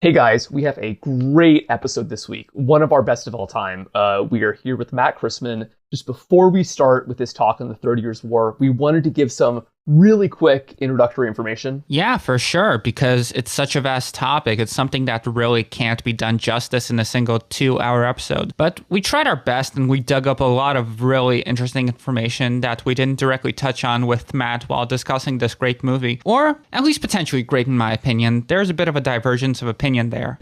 Hey guys, we have a great episode this week, one of our best of all time. We are here with Matt Christman. Just before we start with this talk on the 30 Years' War, we wanted to give some really quick introductory information. Yeah, for sure, because it's such a vast topic. It's something that really can't be done justice in a single 2-hour episode. But we tried our best and we dug up a lot of really interesting information that we didn't directly touch on with Matt while discussing this great movie. Or at least potentially great in my opinion. There's a bit of a divergence of opinion there.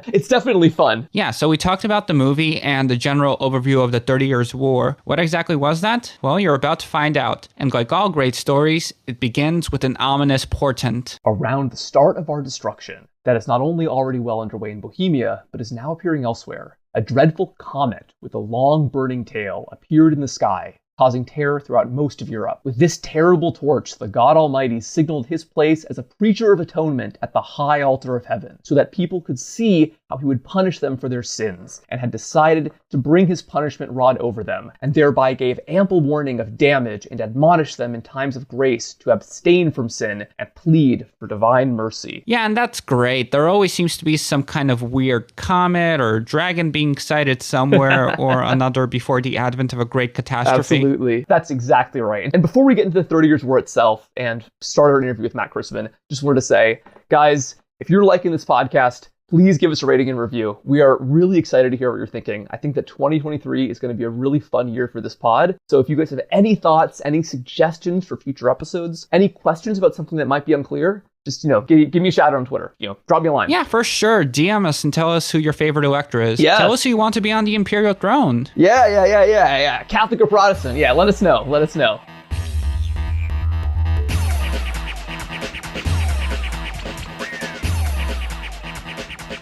It's definitely fun. Yeah, so we talked about the movie and the general overview of the 30 Years' War. What exactly was that? Well, you're about to find out. And like all great stories, it begins with an ominous portent. Around the start of our destruction, that is not only already well underway in Bohemia, but is now appearing elsewhere. A dreadful comet with a long burning tail appeared in the sky, causing terror throughout most of Europe. With this terrible torch, the God Almighty signaled his place as a preacher of atonement at the high altar of heaven, so that people could see how he would punish them for their sins, and had decided to bring his punishment rod over them, and thereby gave ample warning of damage and admonished them in times of grace to abstain from sin and plead for divine mercy. Yeah, and that's great. There always seems to be some kind of weird comet or dragon being sighted somewhere or another before the advent of a great catastrophe. Absolutely. That's exactly right. And before we get into the 30 Years' War itself and start our interview with Matt Christman, just wanted to say, guys, if you're liking this podcast, please give us a rating and review. We are really excited to hear what you're thinking. I think that 2023 is going to be a really fun year for this pod. So if you guys have any thoughts, any suggestions for future episodes, any questions about something that might be unclear, just, give me a shout out on Twitter. Drop me a line. Yeah, for sure. DM us and tell us who your favorite elector is. Yes. Tell us who you want to be on the imperial throne. Yeah. Catholic or Protestant. Yeah, let us know.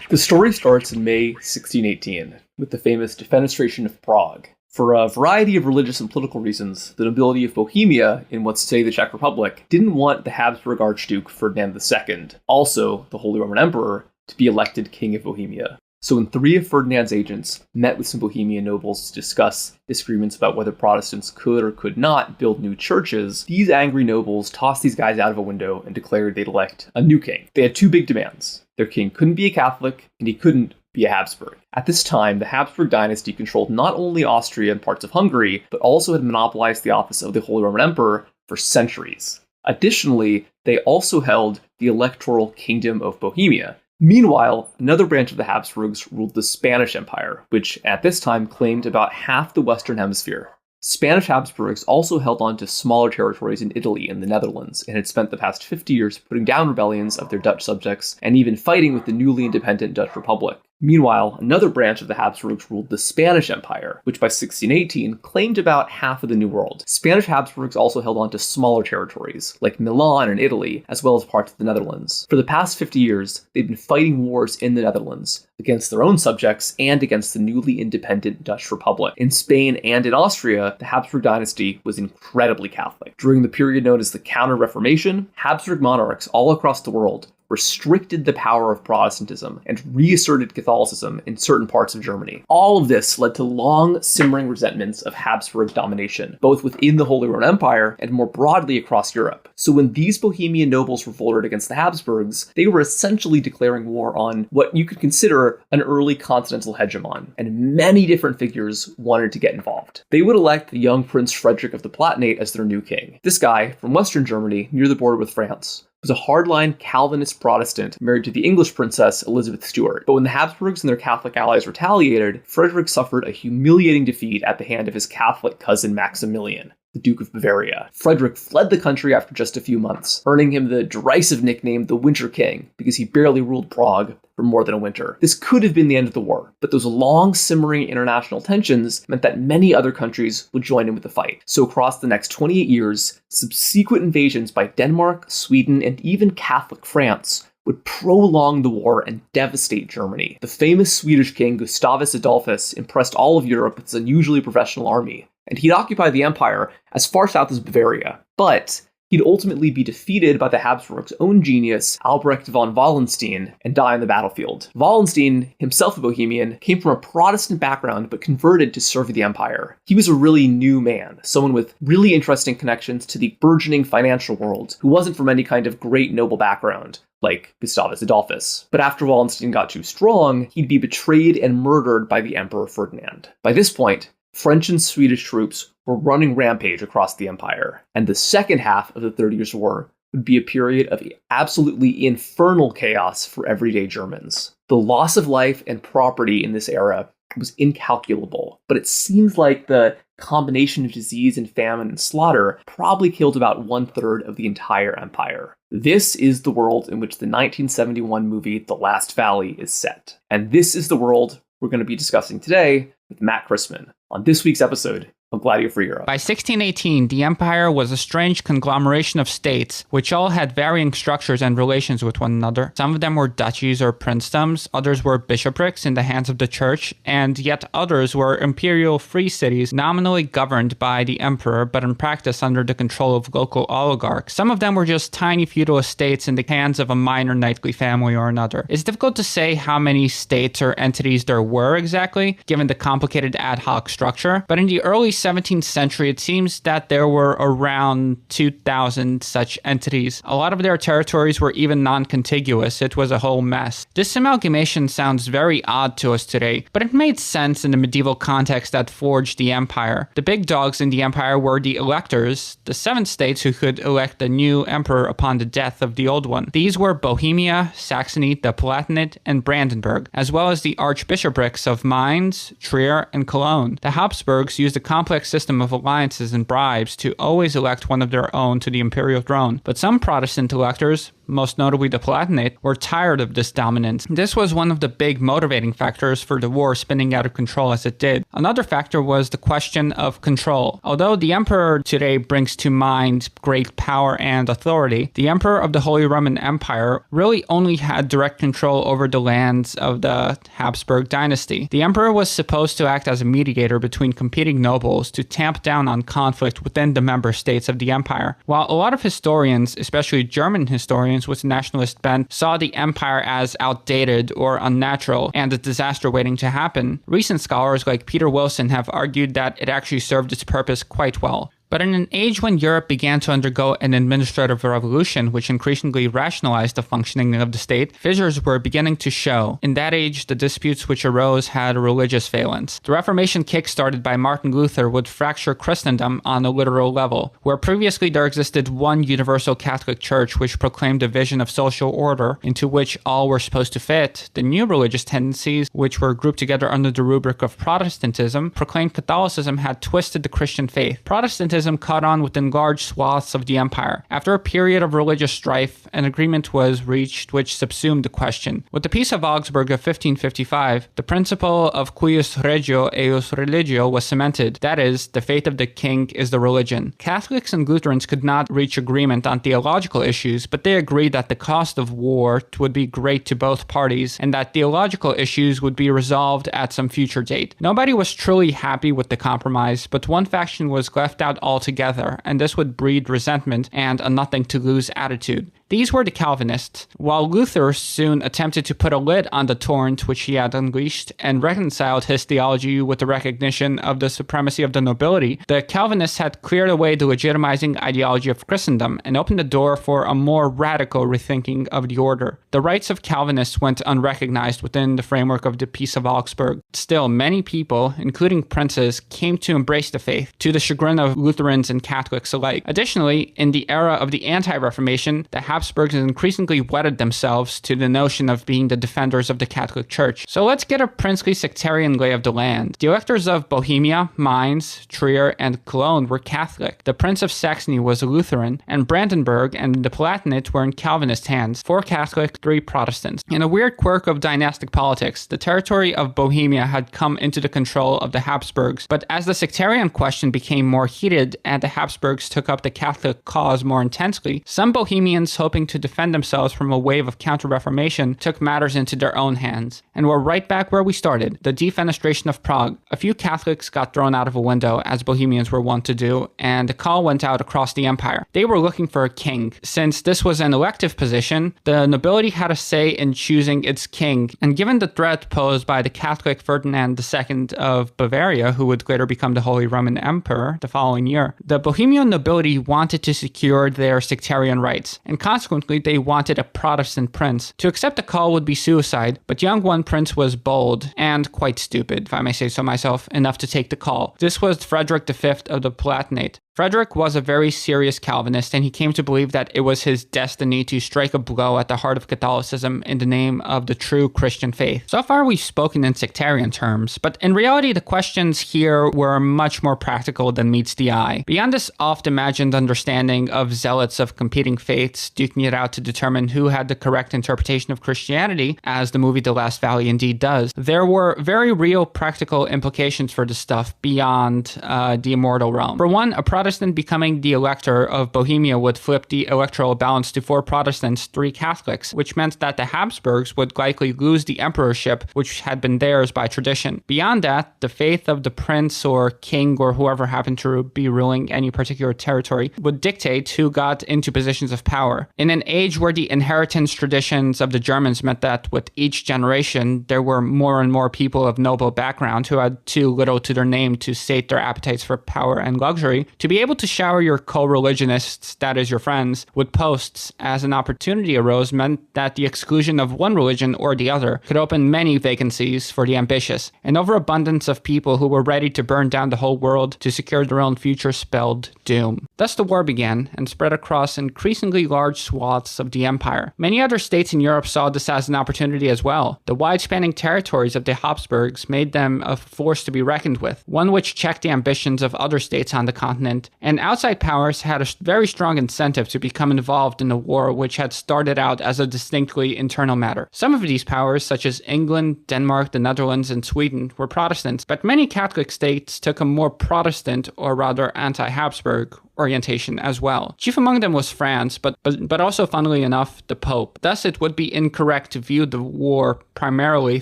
The story starts in May 1618 with the famous Defenestration of Prague. For a variety of religious and political reasons, the nobility of Bohemia, in what's today the Czech Republic, didn't want the Habsburg Archduke Ferdinand II, also the Holy Roman Emperor, to be elected King of Bohemia. So when 3 of Ferdinand's agents met with some Bohemian nobles to discuss disagreements about whether Protestants could or could not build new churches, these angry nobles tossed these guys out of a window and declared they'd elect a new king. They had 2 big demands. Their king couldn't be a Catholic, and he couldn't be a Habsburg. At this time, the Habsburg dynasty controlled not only Austria and parts of Hungary, but also had monopolized the office of the Holy Roman Emperor for centuries. Additionally, they also held the electoral kingdom of Bohemia. Meanwhile, another branch of the Habsburgs ruled the Spanish Empire, which at this time claimed about half the Western Hemisphere. Spanish Habsburgs also held on to smaller territories in Italy and the Netherlands, and had spent the past 50 years putting down rebellions of their Dutch subjects and even fighting with the newly independent Dutch Republic. Meanwhile, another branch of the Habsburgs ruled the Spanish Empire, which by 1618 claimed about half of the New World. Spanish Habsburgs also held on to smaller territories, like Milan and Italy, as well as parts of the Netherlands. For the past 50 years, they'd been fighting wars in the Netherlands, against their own subjects and against the newly independent Dutch Republic. In Spain and in Austria, the Habsburg dynasty was incredibly Catholic. During the period known as the Counter-Reformation, Habsburg monarchs all across the world restricted the power of Protestantism and reasserted Catholicism in certain parts of Germany. All of this led to long simmering resentments of Habsburg domination, both within the Holy Roman Empire and more broadly across Europe. So when these Bohemian nobles revolted against the Habsburgs, they were essentially declaring war on what you could consider an early continental hegemon, and many different figures wanted to get involved. They would elect the young Prince Frederick of the Palatinate as their new king. This guy, from Western Germany, near the border with France, was a hardline Calvinist Protestant married to the English princess Elizabeth Stuart. But when the Habsburgs and their Catholic allies retaliated, Frederick suffered a humiliating defeat at the hand of his Catholic cousin Maximilian, the Duke of Bavaria. Frederick fled the country after just a few months, earning him the derisive nickname the Winter King, because he barely ruled Prague for more than a winter. This could have been the end of the war, but those long simmering international tensions meant that many other countries would join in with the fight. So across the next 28 years, subsequent invasions by Denmark, Sweden, and even Catholic France would prolong the war and devastate Germany. The famous Swedish king Gustavus Adolphus impressed all of Europe with his unusually professional army, and he'd occupy the empire as far south as Bavaria. But he'd ultimately be defeated by the Habsburgs' own genius, Albrecht von Wallenstein, and die on the battlefield. Wallenstein, himself a Bohemian, came from a Protestant background but converted to serve the empire. He was a really new man, someone with really interesting connections to the burgeoning financial world, who wasn't from any kind of great noble background, like Gustavus Adolphus. But after Wallenstein got too strong, he'd be betrayed and murdered by the Emperor Ferdinand. By this point, French and Swedish troops were running rampage across the empire, and the second half of the 30 Years' War would be a period of absolutely infernal chaos for everyday Germans. The loss of life and property in this era was incalculable, but it seems like the combination of disease and famine and slaughter probably killed about 1/3 of the entire empire. This is the world in which the 1971 movie The Last Valley is set. And this is the world we're going to be discussing today with Matt Christman on this week's episode of Gladio Free Europe. By 1618, the empire was a strange conglomeration of states, which all had varying structures and relations with one another. Some of them were duchies or princedoms, others were bishoprics in the hands of the church, and yet others were imperial free cities nominally governed by the emperor, but in practice under the control of local oligarchs. Some of them were just tiny feudal estates in the hands of a minor knightly family or another. It's difficult to say how many states or entities there were exactly, given the complicated ad hoc structure, but in the early 17th century, it seems that there were around 2,000 such entities. A lot of their territories were even non-contiguous. It was a whole mess. This amalgamation sounds very odd to us today, but it made sense in the medieval context that forged the empire. The big dogs in the empire were the electors, the 7 states who could elect the new emperor upon the death of the old one. These were Bohemia, Saxony, the Palatinate, and Brandenburg, as well as the archbishoprics of Mainz, Trier, and Cologne. The Habsburgs used a complex system of alliances and bribes to always elect one of their own to the imperial throne. But some Protestant electors, most notably the Palatinate, were tired of this dominance. This was one of the big motivating factors for the war spinning out of control as it did. Another factor was the question of control. Although the emperor today brings to mind great power and authority, the emperor of the Holy Roman Empire really only had direct control over the lands of the Habsburg dynasty. The emperor was supposed to act as a mediator between competing nobles to tamp down on conflict within the member states of the empire. While a lot of historians, especially German historians with a nationalist bent, saw the empire as outdated or unnatural and a disaster waiting to happen, recent scholars like Peter Wilson have argued that it actually served its purpose quite well. But in an age when Europe began to undergo an administrative revolution which increasingly rationalized the functioning of the state, fissures were beginning to show. In that age, the disputes which arose had a religious valence. The Reformation kick-started by Martin Luther would fracture Christendom on a literal level. Where previously there existed one universal Catholic Church which proclaimed a vision of social order into which all were supposed to fit, the new religious tendencies, which were grouped together under the rubric of Protestantism, proclaimed Catholicism had twisted the Christian faith. Protestantism caught on within large swaths of the empire. After a period of religious strife, an agreement was reached which subsumed the question. With the Peace of Augsburg of 1555, the principle of cuius regio eius religio was cemented. That is, the faith of the king is the religion. Catholics and Lutherans could not reach agreement on theological issues, but they agreed that the cost of war would be great to both parties and that theological issues would be resolved at some future date. Nobody was truly happy with the compromise, but one faction was left out altogether, and this would breed resentment and a nothing-to-lose attitude. These were the Calvinists. While Luther soon attempted to put a lid on the torrent which he had unleashed and reconciled his theology with the recognition of the supremacy of the nobility, the Calvinists had cleared away the legitimizing ideology of Christendom and opened the door for a more radical rethinking of the order. The rights of Calvinists went unrecognized within the framework of the Peace of Augsburg. Still, many people, including princes, came to embrace the faith, to the chagrin of Lutherans and Catholics alike. Additionally, in the era of the anti-Reformation, the Habsburgs increasingly wedded themselves to the notion of being the defenders of the Catholic Church. So let's get a princely sectarian lay of the land. The electors of Bohemia, Mainz, Trier, and Cologne were Catholic. The Prince of Saxony was a Lutheran, and Brandenburg and the Palatinate were in Calvinist hands, 4 Catholic, 3 Protestants. In a weird quirk of dynastic politics, the territory of Bohemia had come into the control of the Habsburgs, but as the sectarian question became more heated and the Habsburgs took up the Catholic cause more intensely, some Bohemians hoped hoping to defend themselves from a wave of counter-reformation, took matters into their own hands. And we're right back where we started, the Defenestration of Prague. A few Catholics got thrown out of a window, as Bohemians were wont to do, and a call went out across the empire. They were looking for a king. Since this was an elective position, the nobility had a say in choosing its king, and given the threat posed by the Catholic Ferdinand II of Bavaria, who would later become the Holy Roman Emperor the following year, the Bohemian nobility wanted to secure their sectarian rights, and consequently they wanted a Protestant prince. To accept the call would be suicide, but young one prince was bold, and quite stupid, if I may say so myself, enough to take the call. This was Frederick V of the Palatinate. Frederick was a very serious Calvinist, and he came to believe that it was his destiny to strike a blow at the heart of Catholicism in the name of the true Christian faith. So far we've spoken in sectarian terms, but in reality the questions here were much more practical than meets the eye. Beyond this oft-imagined understanding of zealots of competing faiths duking it out to determine who had the correct interpretation of Christianity, as the movie The Last Valley indeed does, there were very real practical implications for this stuff beyond the immortal realm. For one, a Protestant becoming the elector of Bohemia would flip the electoral balance to 4 Protestants, 3 Catholics, which meant that the Habsburgs would likely lose the emperorship, which had been theirs by tradition. Beyond that, the faith of the prince or king or whoever happened to be ruling any particular territory would dictate who got into positions of power. In an age where the inheritance traditions of the Germans meant that with each generation, there were more and more people of noble background who had too little to their name to sate their appetites for power and luxury, to be able to shower your co-religionists, that is your friends, with posts as an opportunity arose meant that the exclusion of one religion or the other could open many vacancies for the ambitious. An overabundance of people who were ready to burn down the whole world to secure their own future spelled doom. Thus the war began and spread across increasingly large swaths of the empire. Many other states in Europe saw this as an opportunity as well. The wide-spanning territories of the Habsburgs made them a force to be reckoned with, one which checked the ambitions of other states on the continent, and outside powers had a very strong incentive to become involved in the war, which had started out as a distinctly internal matter. Some of these powers, such as England, Denmark, the Netherlands, and Sweden, were Protestants, but many Catholic states took a more Protestant, or rather anti-Habsburg, orientation as well. Chief among them was France, but also, funnily enough, the Pope. Thus, it would be incorrect to view the war primarily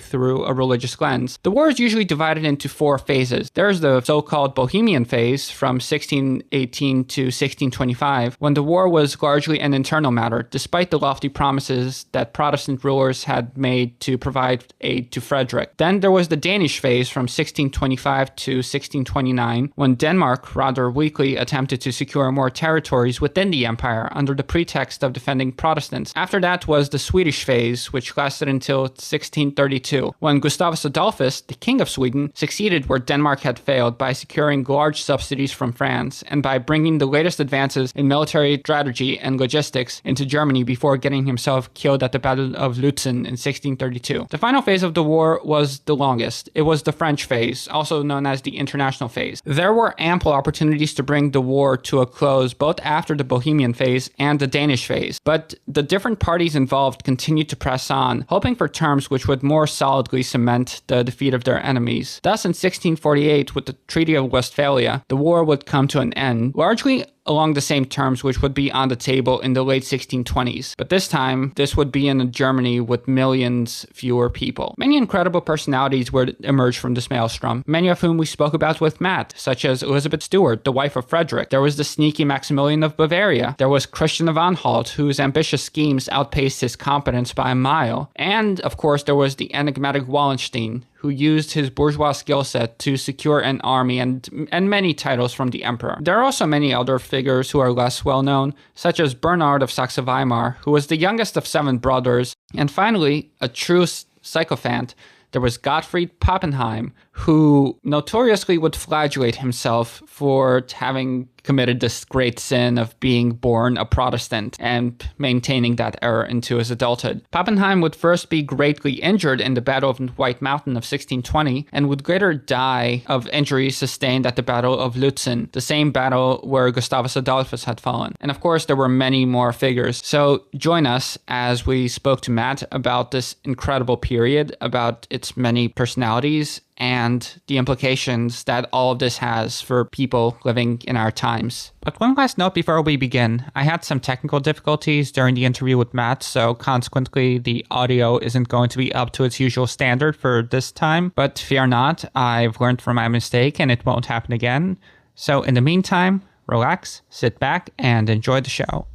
through a religious lens. The war is usually divided into 4 phases. There's the so-called Bohemian Phase from 1618 to 1625, when the war was largely an internal matter, despite the lofty promises that Protestant rulers had made to provide aid to Frederick. Then there was the Danish Phase from 1625 to 1629, when Denmark rather weakly attempted to secure more territories within the empire under the pretext of defending Protestants. After that was the Swedish Phase, which lasted until 1632, when Gustavus Adolphus, the King of Sweden, succeeded where Denmark had failed by securing large subsidies from France and by bringing the latest advances in military strategy and logistics into Germany before getting himself killed at the Battle of Lutzen in 1632. The final phase of the war was the longest. It was the French Phase, also known as the International Phase. There were ample opportunities to bring the war to a close both after the Bohemian Phase and the Danish Phase, but the different parties involved continued to press on, hoping for terms which would more solidly cement the defeat of their enemies. Thus, in 1648, with the Treaty of Westphalia, the war would come to an end, largely along the same terms which would be on the table in the late 1620s. But this time, this would be in a Germany with millions fewer people. Many incredible personalities would emerge from this maelstrom, many of whom we spoke about with Matt, such as Elizabeth Stuart, the wife of Frederick. There was the sneaky Maximilian of Bavaria. There was Christian of Anhalt, whose ambitious schemes outpaced his competence by a mile. And, of course, there was the enigmatic Wallenstein, who used his bourgeois skill set to secure an army and many titles from the emperor. There are also many other figures who are less well known, such as Bernard of Saxe-Weimar, who was the youngest of 7 brothers. And finally, a true sycophant, there was Gottfried Pappenheim, who notoriously would flagellate himself for having committed this great sin of being born a Protestant and maintaining that error into his adulthood. Pappenheim would first be greatly injured in the Battle of White Mountain of 1620 and would later die of injuries sustained at the Battle of Lutzen, the same battle where Gustavus Adolphus had fallen. And of course, there were many more figures. So join us as we spoke to Matt about this incredible period, about its many personalities, and the implications that all of this has for people living in our times. But one last note before we begin. I had some technical difficulties during the interview with Matt, so consequently the audio isn't going to be up to its usual standard for this time. But fear not, I've learned from my mistake and it won't happen again. So in the meantime, relax, sit back, and enjoy the show.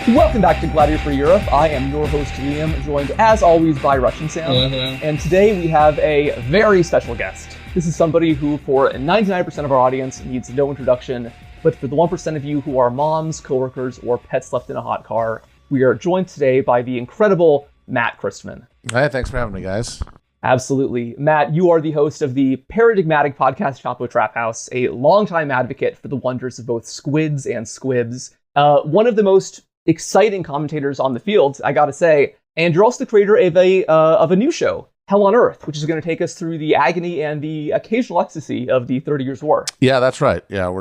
Welcome back to Gladio Free Europe. I am your host, Liam, joined as always by Russian Sam. Hello. And today we have a very special guest. This is somebody who, for 99% of our audience, needs no introduction. But for the 1% of you who are moms, coworkers, or pets left in a hot car, we are joined today by the incredible Matt Christman. Hey, thanks for having me, guys. Absolutely. Matt, you are the host of the paradigmatic podcast Chapo Trap House, a longtime advocate for the wonders of both squids and squibs. One of the most exciting commentators on the field, I gotta say. And you're also the creator of a new show, Hell on Earth, which is going to take us through the agony and the occasional ecstasy of the 30 Years' War. Yeah, that's right. Yeah,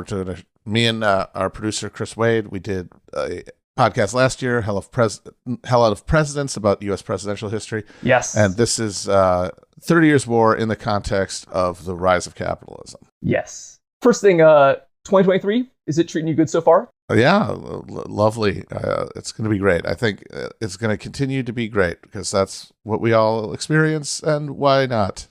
me and our producer, Chris Wade, we did a podcast last year, Hell Out of Presidents, about U.S. presidential history. Yes. And this is 30 Years' War in the context of the rise of capitalism. Yes. First thing, 2023, is it treating you good so far? Yeah, lovely. It's going to be great. I think it's going to continue to be great because that's what we all experience, and why not?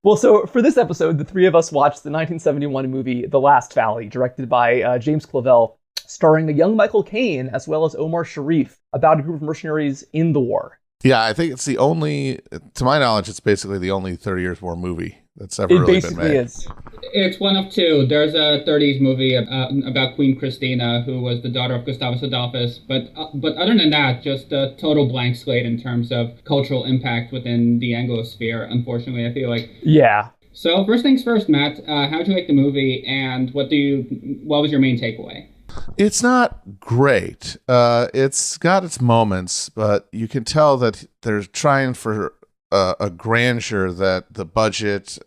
Well, so for this episode, the three of us watched the 1971 movie The Last Valley, directed by James Clavell, starring a young Michael Caine as well as Omar Sharif, about a group of mercenaries in the war. Yeah, I think it's the only, to my knowledge, it's basically the only 30 Years' War movie that's ever really been made. It basically is. It's one of two. There's a 30s movie about Queen Christina, who was the daughter of Gustavus Adolphus. But other than that, just a total blank slate in terms of cultural impact within the Anglosphere, unfortunately, I feel like. Yeah. So first things first, Matt, how'd you like the movie, and what was your main takeaway? It's not great. It's got its moments, but you can tell that they're trying for a grandeur that the budget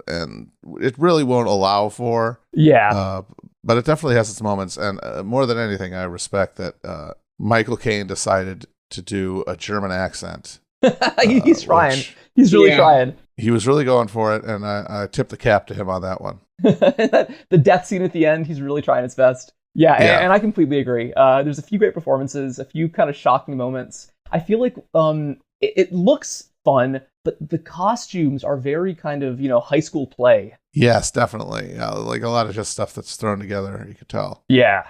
and it really won't allow for. Yeah. But it definitely has its moments. And more than anything, I respect that Michael Caine decided to do a German accent. He's trying. He's really trying. He was really going for it, and I tip the cap to him on that one. The death scene at the end, he's really trying his best. Yeah. And I completely agree. There's a few great performances, a few kind of shocking moments. I feel like it looks fun, but the costumes are very kind of, high school play. Yes, definitely. Like a lot of just stuff that's thrown together, you could tell. Yeah.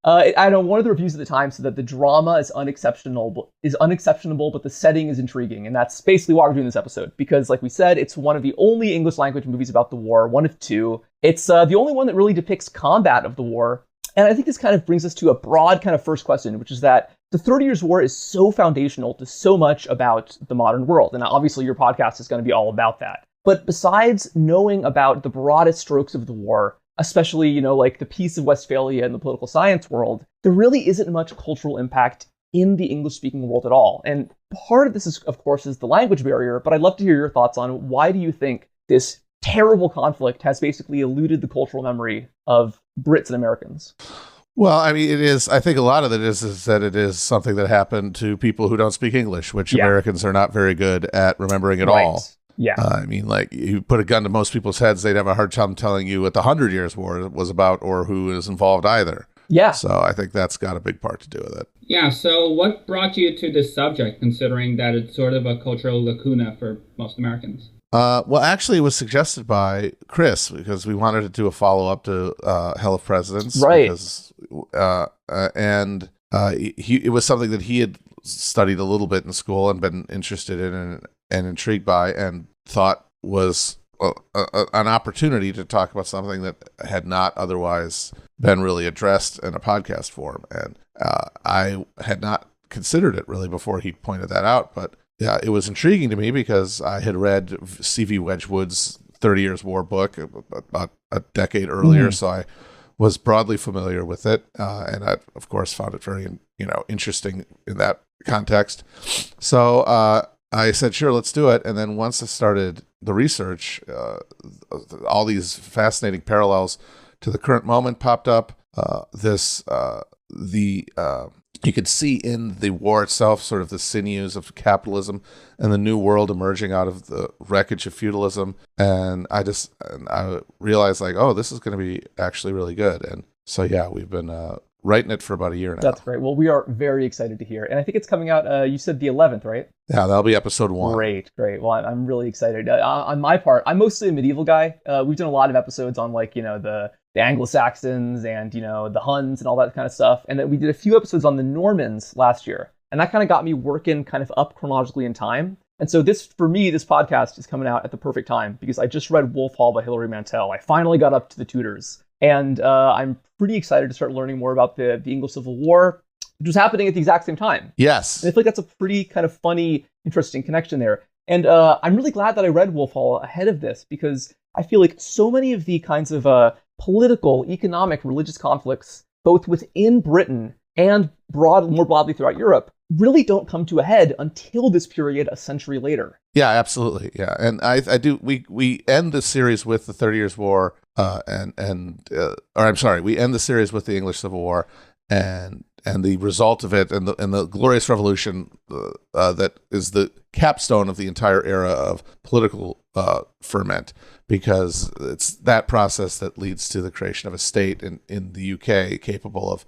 I know one of the reviews at the time said that the drama is unexceptionable, but the setting is intriguing. And that's basically why we're doing this episode. Because like we said, it's one of the only English language movies about the war, one of two. It's the only one that really depicts combat of the war. And I think this kind of brings us to a broad kind of first question, which is that the 30 Years' War is so foundational to so much about the modern world. And obviously your podcast is going to be all about that. But besides knowing about the broadest strokes of the war, especially, like the Peace of Westphalia in the political science world, there really isn't much cultural impact in the English-speaking world at all. And part of this is, of course, is the language barrier, but I'd love to hear your thoughts on why do you think this terrible conflict has basically eluded the cultural memory of Brits and Americans? Well, I mean, I think a lot of it is that it is something that happened to people who don't speak English, which Americans are not very good at remembering at all. Yeah. I mean, like, you put a gun to most people's heads, they'd have a hard time telling you what the 100 Years' War was about or who is involved either. Yeah. So I think that's got a big part to do with it. Yeah, so what brought you to this subject, considering that it's sort of a cultural lacuna for most Americans? Well, actually, it was suggested by Chris because we wanted to do a follow-up to Hell of Presidents. Right. Because, it was something that he had studied a little bit in school and been interested in and intrigued by and thought was an opportunity to talk about something that had not otherwise been really addressed in a podcast form. And I had not considered it really before he pointed that out, but yeah, it was intriguing to me because I had read C.V. Wedgwood's 30 Years' War book about a decade earlier, so I was broadly familiar with it, and I, of course, found it very interesting in that context. So I said, sure, let's do it. And then once I started the research, all these fascinating parallels to the current moment popped up. You could see in the war itself sort of the sinews of capitalism and the new world emerging out of the wreckage of feudalism. And I realized like, oh, this is going to be actually really good. And so, yeah, we've been writing it for about a year now. That's great. Well, we are very excited to hear. And I think it's coming out, you said the 11th, right? Yeah, that'll be episode 1. Great. Well, I'm really excited. On my part, I'm mostly a medieval guy. We've done a lot of episodes on like, the Anglo-Saxons and, the Huns and all that kind of stuff. And then we did a few episodes on the Normans last year. And that kind of got me working kind of up chronologically in time. And so this podcast is coming out at the perfect time because I just read Wolf Hall by Hilary Mantel. I finally got up to the Tudors. And I'm pretty excited to start learning more about the English Civil War, which was happening at the exact same time. Yes. And I feel like that's a pretty kind of funny, interesting connection there. And I'm really glad that I read Wolf Hall ahead of this because I feel like so many of the kinds of political, economic, religious conflicts, both within Britain and more broadly throughout Europe, really don't come to a head until this period a century later. Yeah, absolutely. Yeah, and I do. We end the series with the 30 Years' War, we end the series with the English Civil War, and the result of it, and the Glorious Revolution that is the capstone of the entire era of political ferment, because it's that process that leads to the creation of a state in the UK capable of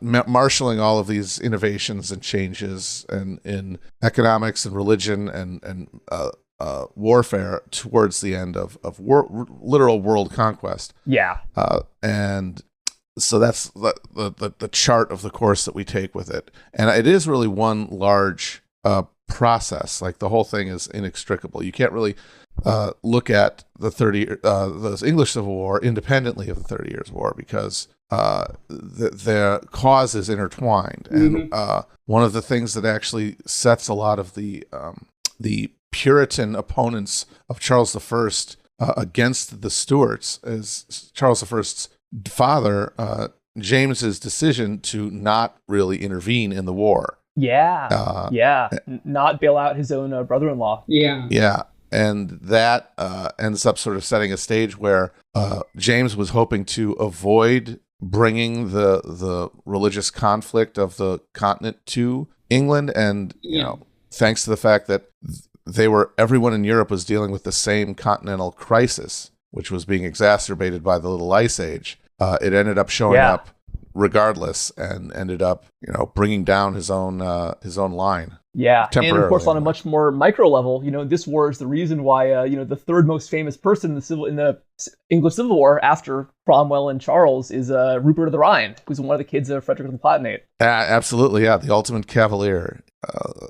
marshaling all of these innovations and changes in economics and religion and warfare towards the end of literal world conquest. Yeah. And so that's the chart of the course that we take with it. And it is really one large process. Like the whole thing is inextricable. You can't really look at the English Civil War independently of the 30 Years' War because the cause is intertwined. And one of the things that actually sets a lot of the Puritan opponents of Charles I against the Stuarts is Charles I's father, James's decision to not really intervene in the war. Not bail out his own brother-in-law. Yeah. And that ends up sort of setting a stage where James was hoping to avoid bringing the religious conflict of the continent to England. And, thanks to the fact that everyone in Europe was dealing with the same continental crisis, which was being exacerbated by the Little Ice Age, it ended up showing up regardless and ended up, bringing down his own line. Yeah, and of course, on a much more micro level, this war is the reason why, the third most famous person in the English Civil War after Cromwell and Charles is Rupert of the Rhine, who's one of the kids of Frederick the Palatinate. Absolutely, yeah, the ultimate cavalier.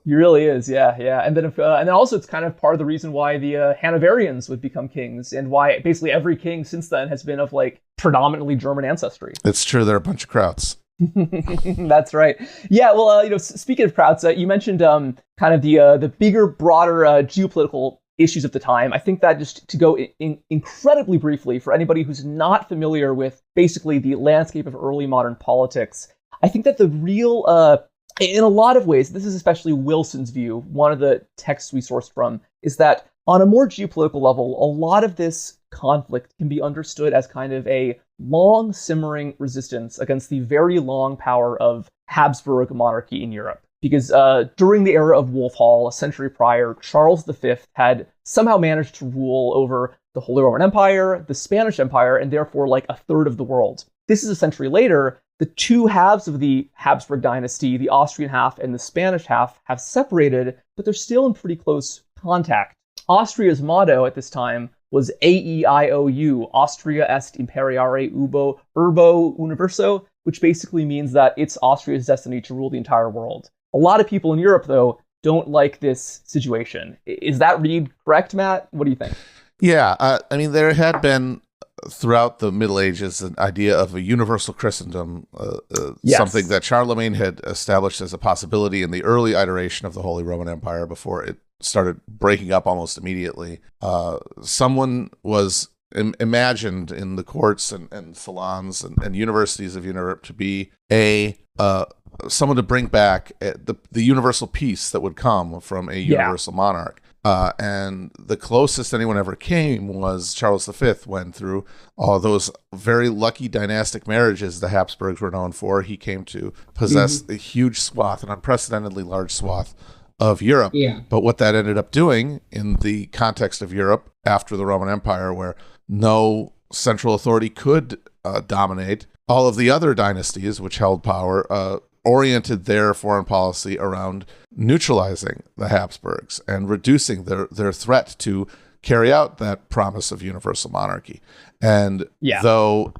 He really is, yeah. And then also it's kind of part of the reason why the Hanoverians would become kings, and why basically every king since then has been of like predominantly German ancestry. It's true, they're a bunch of krauts. That's right. Yeah, well, speaking of krauts, you mentioned kind of the bigger, broader geopolitical issues of the time. I think that just to go incredibly briefly for anybody who's not familiar with basically the landscape of early modern politics, I think that the real, in a lot of ways, this is especially Wilson's view, one of the texts we sourced from, is that on a more geopolitical level, a lot of this conflict can be understood as kind of a long simmering resistance against the very long power of Habsburg monarchy in Europe. Because during the era of Wolf Hall, a century prior, Charles V had somehow managed to rule over the Holy Roman Empire, the Spanish Empire, and therefore like a third of the world. This is a century later. The two halves of the Habsburg dynasty, the Austrian half and the Spanish half, have separated, but they're still in pretty close contact. Austria's motto at this time was AEIOU, Austria est imperiare urbo universo, which basically means that it's Austria's destiny to rule the entire world. A lot of people in Europe, though, don't like this situation. Is that read correct, Matt? What do you think? Yeah, I mean, there had been throughout the Middle Ages an idea of a universal Christendom, something that Charlemagne had established as a possibility in the early iteration of the Holy Roman Empire before it started breaking up almost immediately. Someone was imagined in the courts and salons and universities of Europe to be someone to bring back the universal peace that would come from a universal monarch. And the closest anyone ever came was Charles V, went through all those very lucky dynastic marriages the Habsburgs were known for. He came to possess a huge swath, an unprecedentedly large swath of Europe. Yeah. But what that ended up doing in the context of Europe after the Roman Empire, where no central authority could dominate, all of the other dynasties which held power oriented their foreign policy around neutralizing the Habsburgs and reducing their threat to carry out that promise of universal monarchy. And though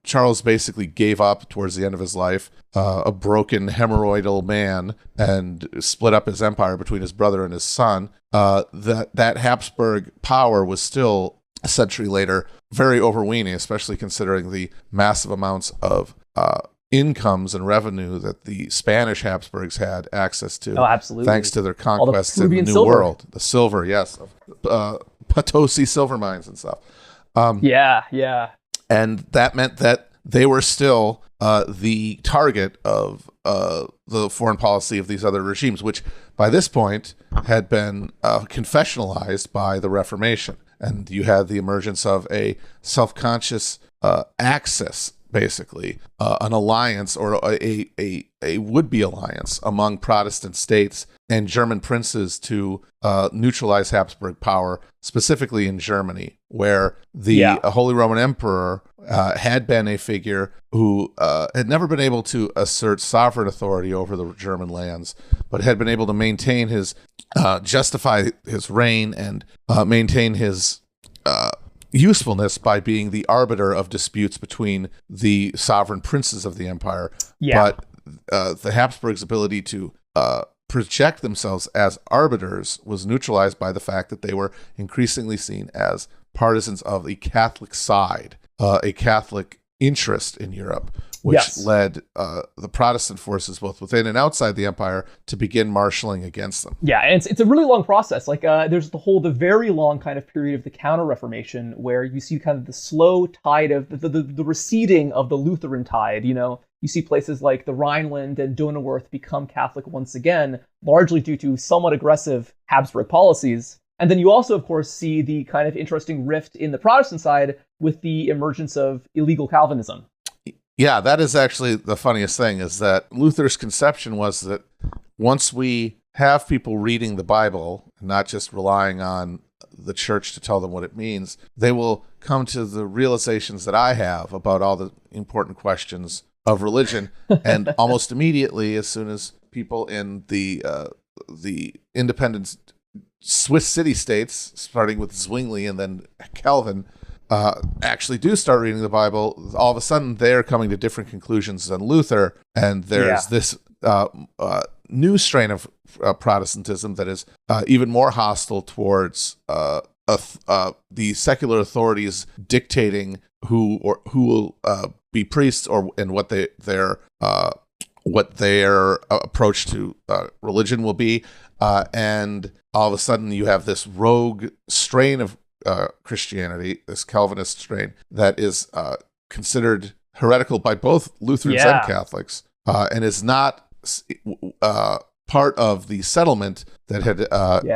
Charles basically gave up towards the end of his life, a broken, hemorrhoidal man, and split up his empire between his brother and his son, that Habsburg power was still, a century later, very overweening, especially considering the massive amounts of incomes and revenue that the Spanish Habsburgs had access to. Oh, absolutely. Thanks to their conquests in the New silver. World. The silver, yes. Potosi silver mines and stuff. Yeah. And that meant that they were still the target of the foreign policy of these other regimes, which by this point had been confessionalized by the Reformation. And you had the emergence of a self-conscious axis, basically, an alliance or a would-be alliance among Protestant states and German princes to neutralize Habsburg power, specifically in Germany, where the Holy Roman Emperor had been a figure who had never been able to assert sovereign authority over the German lands, but had been able to maintain his, justify his reign and maintain his usefulness by being the arbiter of disputes between the sovereign princes of the empire. But the Habsburgs' ability to project themselves as arbiters was neutralized by the fact that they were increasingly seen as partisans of the Catholic side, a Catholic interest in Europe, which led the Protestant forces, both within and outside the empire, to begin marshaling against them. Yeah, and it's a really long process. Like there's the very long kind of period of the Counter-Reformation, where you see kind of the slow tide of the receding of the Lutheran tide. You know, you see places like the Rhineland and Donauwörth become Catholic once again, largely due to somewhat aggressive Habsburg policies. And then you also, of course, see the kind of interesting rift in the Protestant side with the emergence of illegal Calvinism. Yeah, that is actually the funniest thing, is that Luther's conception was that once we have people reading the Bible and not just relying on the church to tell them what it means, they will come to the realizations that I have about all the important questions of religion. And almost immediately, as soon as people in the independent Swiss city-states, starting with Zwingli and then Calvin, actually do start reading the Bible, all of a sudden they're coming to different conclusions than Luther, and there's this new strain of Protestantism that is even more hostile towards the secular authorities dictating who will be priests and what their approach to religion will be, and all of a sudden you have this rogue strain of Christianity, this Calvinist strain, that is considered heretical by both Lutherans and Catholics, and is not part of the settlement that had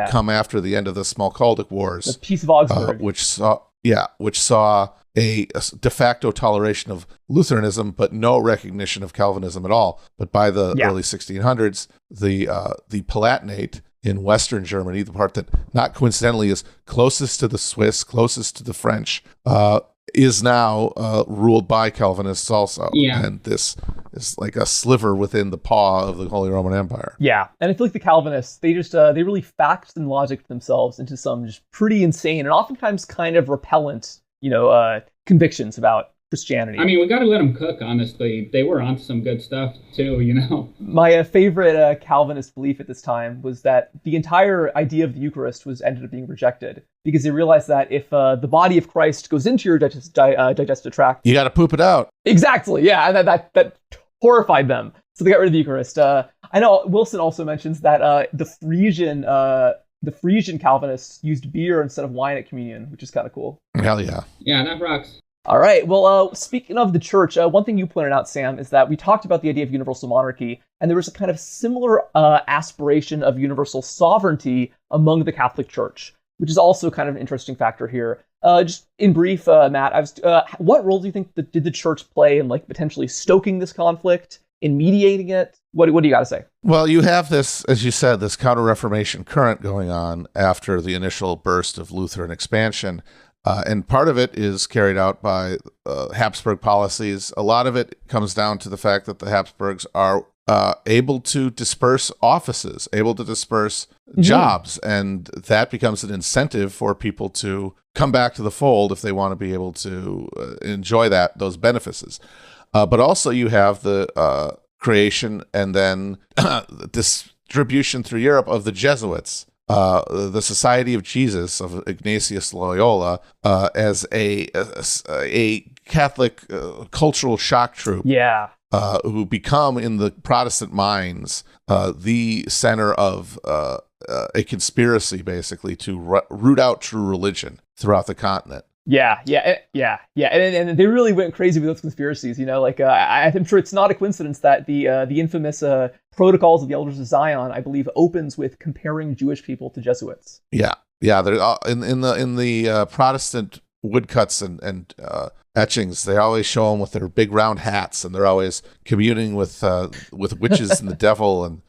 come after the end of the Smalkaldic Wars, the Peace of Augsburg, which saw a de facto toleration of Lutheranism, but no recognition of Calvinism at all. But by the early 1600s, the Palatinate in Western Germany, the part that not coincidentally is closest to the Swiss, closest to the French, is now ruled by Calvinists also. Yeah. And this is like a sliver within the paw of the Holy Roman Empire. Yeah, and I feel like the Calvinists, they just they really faxed and logicked themselves into some just pretty insane and oftentimes kind of repellent, convictions about Christianity. I mean, we got to let them cook, honestly. They were onto some good stuff, too, My favorite Calvinist belief at this time was that the entire idea of the Eucharist ended up being rejected, because they realized that if the body of Christ goes into your digestive tract, you got to poop it out. Exactly, yeah, and that horrified them. So they got rid of the Eucharist. I know Wilson also mentions that the the Frisian Calvinists used beer instead of wine at communion, which is kind of cool. Hell yeah. Yeah, that rocks. All right. Well, speaking of the church, one thing you pointed out, Sam, is that we talked about the idea of universal monarchy, and there was a kind of similar aspiration of universal sovereignty among the Catholic Church, which is also kind of an interesting factor here. Just in brief, Matt, what role do you think did the church play in like potentially stoking this conflict, in mediating it? What do you got to say? Well, you have this, as you said, this Counter-Reformation current going on after the initial burst of Lutheran expansion. And part of it is carried out by Habsburg policies. A lot of it comes down to the fact that the Habsburgs are able to disperse offices, able to disperse jobs, and that becomes an incentive for people to come back to the fold if they want to be able to enjoy those benefices. But also you have the creation and then distribution through Europe of the Jesuits. The Society of Jesus of Ignatius Loyola as a Catholic cultural shock troop. Yeah. Who become in the Protestant minds the center of a conspiracy, basically, to root out true religion throughout the continent. Yeah, and they really went crazy with those conspiracies. You know, like I'm sure it's not a coincidence that the infamous Protocols of the Elders of Zion, I believe, opens with comparing Jewish people to Jesuits. Yeah. They're in the Protestant woodcuts and etchings. They always show them with their big round hats, and they're always communing with witches and the devil, and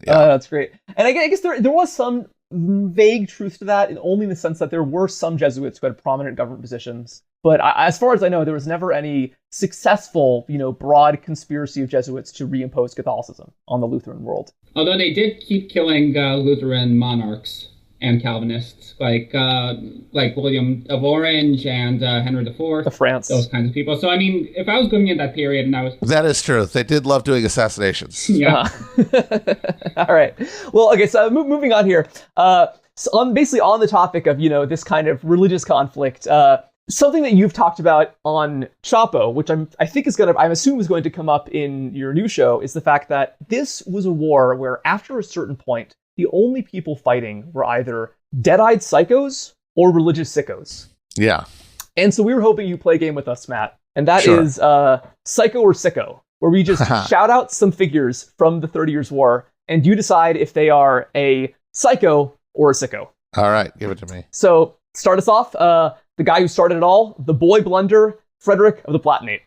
yeah. That's great. And I guess there was some vague truth to that, only in the sense that there were some Jesuits who had prominent government positions. But as far as I know, there was never any successful, broad conspiracy of Jesuits to reimpose Catholicism on the Lutheran world. Although they did keep killing Lutheran monarchs and Calvinists, like William of Orange and Henry IV. Of France. Those kinds of people. So, I mean, if I was living in that period and I was... That is true. They did love doing assassinations. Yeah. All right. Well, okay, so moving on here. Basically on the topic of, this kind of religious conflict, something that you've talked about on Chapo, which I'm assuming is going to come up in your new show, is the fact that this was a war where after a certain point, the only people fighting were either dead-eyed psychos or religious sickos. Yeah. And so we were hoping you play a game with us, Matt. And that Sure. is Psycho or Sicko, where we just shout out some figures from the 30 Years' War, and you decide if they are a psycho or a sicko. All right. Give it to me. So start us off. The guy who started it all, the boy blunder, Frederick of the Palatinate.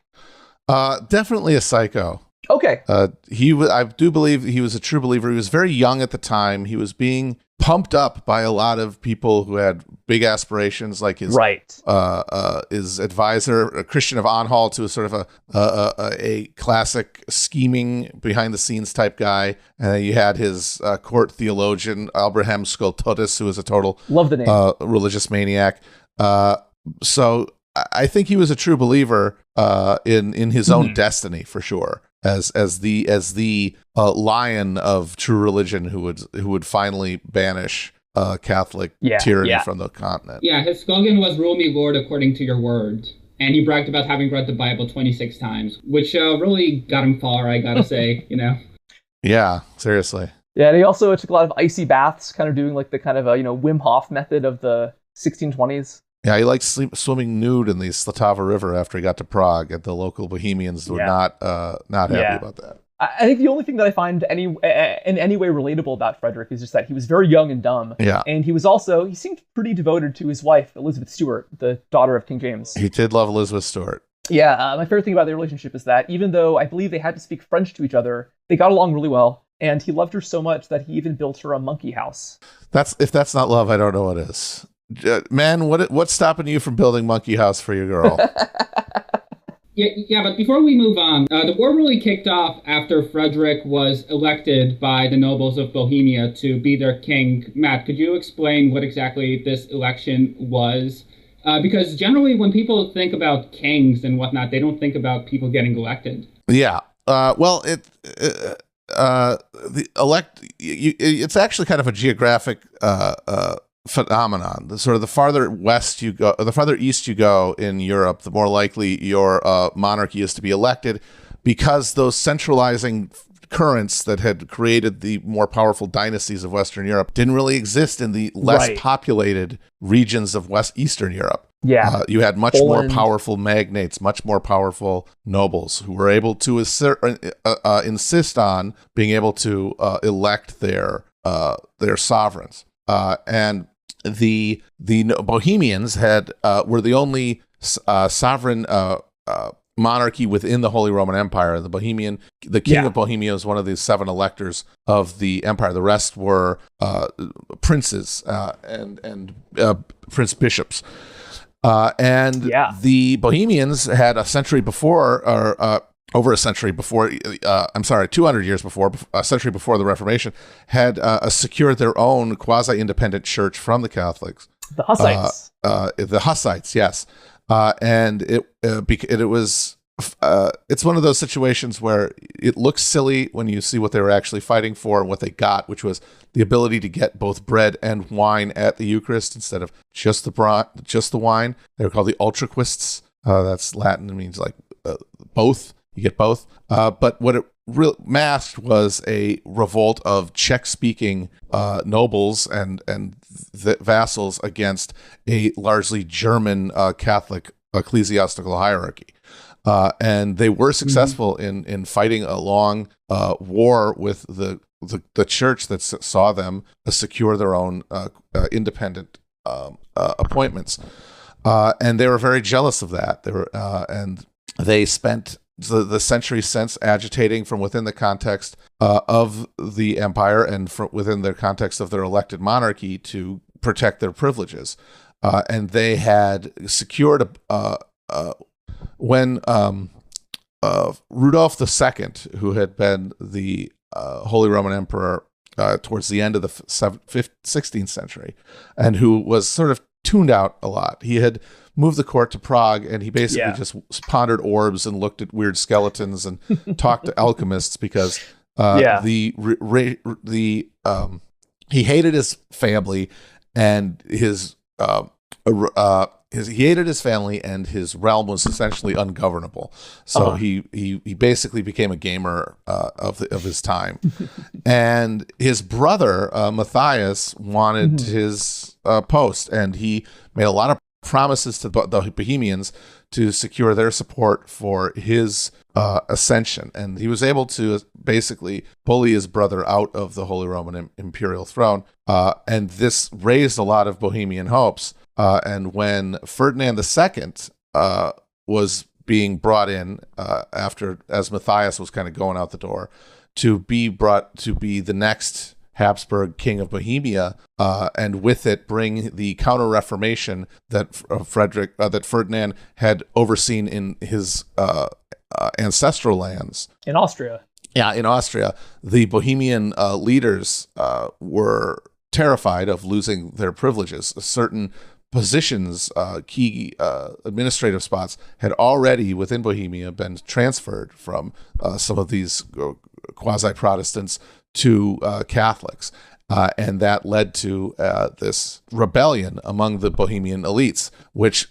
Definitely a psycho. Okay. I do believe he was a true believer. He was very young at the time. He was being pumped up by a lot of people who had big aspirations, like his advisor, Christian of Anhalt, who was sort of a classic scheming behind the scenes type guy. And then you had his court theologian, Abraham Skoltotis, who was a total love the name religious maniac. So I think he was a true believer in his own destiny, for sure, as the lion of true religion who would finally banish Catholic tyranny from the continent. Yeah, his slogan was "Rule me, Lord, according to your word," and he bragged about having read the Bible 26 times, which really got him far, I gotta say. Yeah, seriously. Yeah, and he also took a lot of icy baths, kind of doing like the kind of Wim Hof method of the 1620s. Yeah, he liked swimming nude in the Slatava River after he got to Prague, and the local Bohemians were not happy about that. I think the only thing that I find in any way relatable about Frederick is just that he was very young and dumb. Yeah. And he seemed pretty devoted to his wife, Elizabeth Stuart, the daughter of King James. He did love Elizabeth Stuart. Yeah, my favorite thing about their relationship is that even though I believe they had to speak French to each other, they got along really well. And he loved her so much that he even built her a monkey house. If that's not love, I don't know what is. Man, what's stopping you from building monkey house for your girl? Yeah, but before we move on, the war really kicked off after Frederick was elected by the nobles of Bohemia to be their king. Matt, could you explain what exactly this election was? Because generally when people think about kings and whatnot, they don't think about people getting elected. Yeah. Well, it's actually kind of a geographic phenomenon. The farther west you go, the farther east you go in Europe, the more likely your monarchy is to be elected, because those centralizing currents that had created the more powerful dynasties of Western Europe didn't really exist in the less populated regions of Eastern Europe. Yeah. You had much Poland. more powerful magnates, much more powerful nobles who were able to insist on being able to elect their sovereigns. And the Bohemians were the only sovereign monarchy within the Holy Roman Empire. The king of Bohemia was one of the 7 electors of the empire. The rest were princes and prince bishops. The Bohemians had a century before, or over a century before, 200 years before, a century before the Reformation, had secured their own quasi-independent church from the Catholics. The Hussites. The Hussites, yes. And it was it's one of those situations where it looks silly when you see what they were actually fighting for and what they got, which was the ability to get both bread and wine at the Eucharist instead of just the wine. They were called the Ultraquists. That's Latin. It means like both. You get both. But what it masked was a revolt of Czech-speaking nobles and vassals against a largely German Catholic ecclesiastical hierarchy. And they were successful in fighting a long war with the church that saw them secure their own independent appointments. And they were very jealous of that. They spent the century since agitating from within the context of the empire and from within the context of their elected monarchy to protect their privileges. And they had secured when Rudolph II, who had been the Holy Roman Emperor towards the end of the 16th century, and who was sort of tuned out a lot. He had moved the court to Prague, and he basically just pondered orbs and looked at weird skeletons and talked to alchemists because he hated his family and his his realm was essentially ungovernable. So he basically became a gamer of his time, and his brother Matthias wanted his post, and he made a lot of promises to the Bohemians to secure their support for his ascension, and he was able to basically bully his brother out of the Holy Roman imperial throne, and this raised a lot of Bohemian hopes. And when Ferdinand II was being brought in as Matthias was kind of going out the door, to be brought to be the next Habsburg king of Bohemia, and with it bring the counter-reformation that Ferdinand had overseen in his ancestral lands. In Austria. Yeah, in Austria. The Bohemian leaders were terrified of losing their privileges. Certain positions, key administrative spots, had already within Bohemia been transferred from some of these quasi-Protestants to Catholics. And that led to this rebellion among the Bohemian elites, which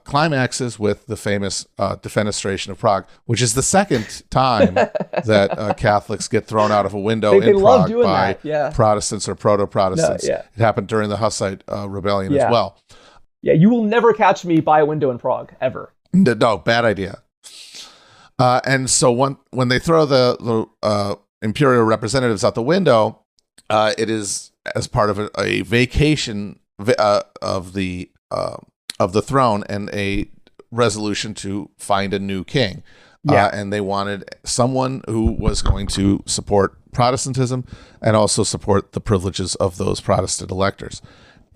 climaxes with the famous Defenestration of Prague, which is the second time that Catholics get thrown out of a window in Prague by Protestants or proto-Protestants. It happened during the Hussite rebellion as well. Yeah, you will never catch me by a window in Prague, ever. No, bad idea. And so when they throw the imperial representatives out the window, it is as part of a vacation of the throne and a resolution to find a new king. And they wanted someone who was going to support Protestantism and also support the privileges of those Protestant electors.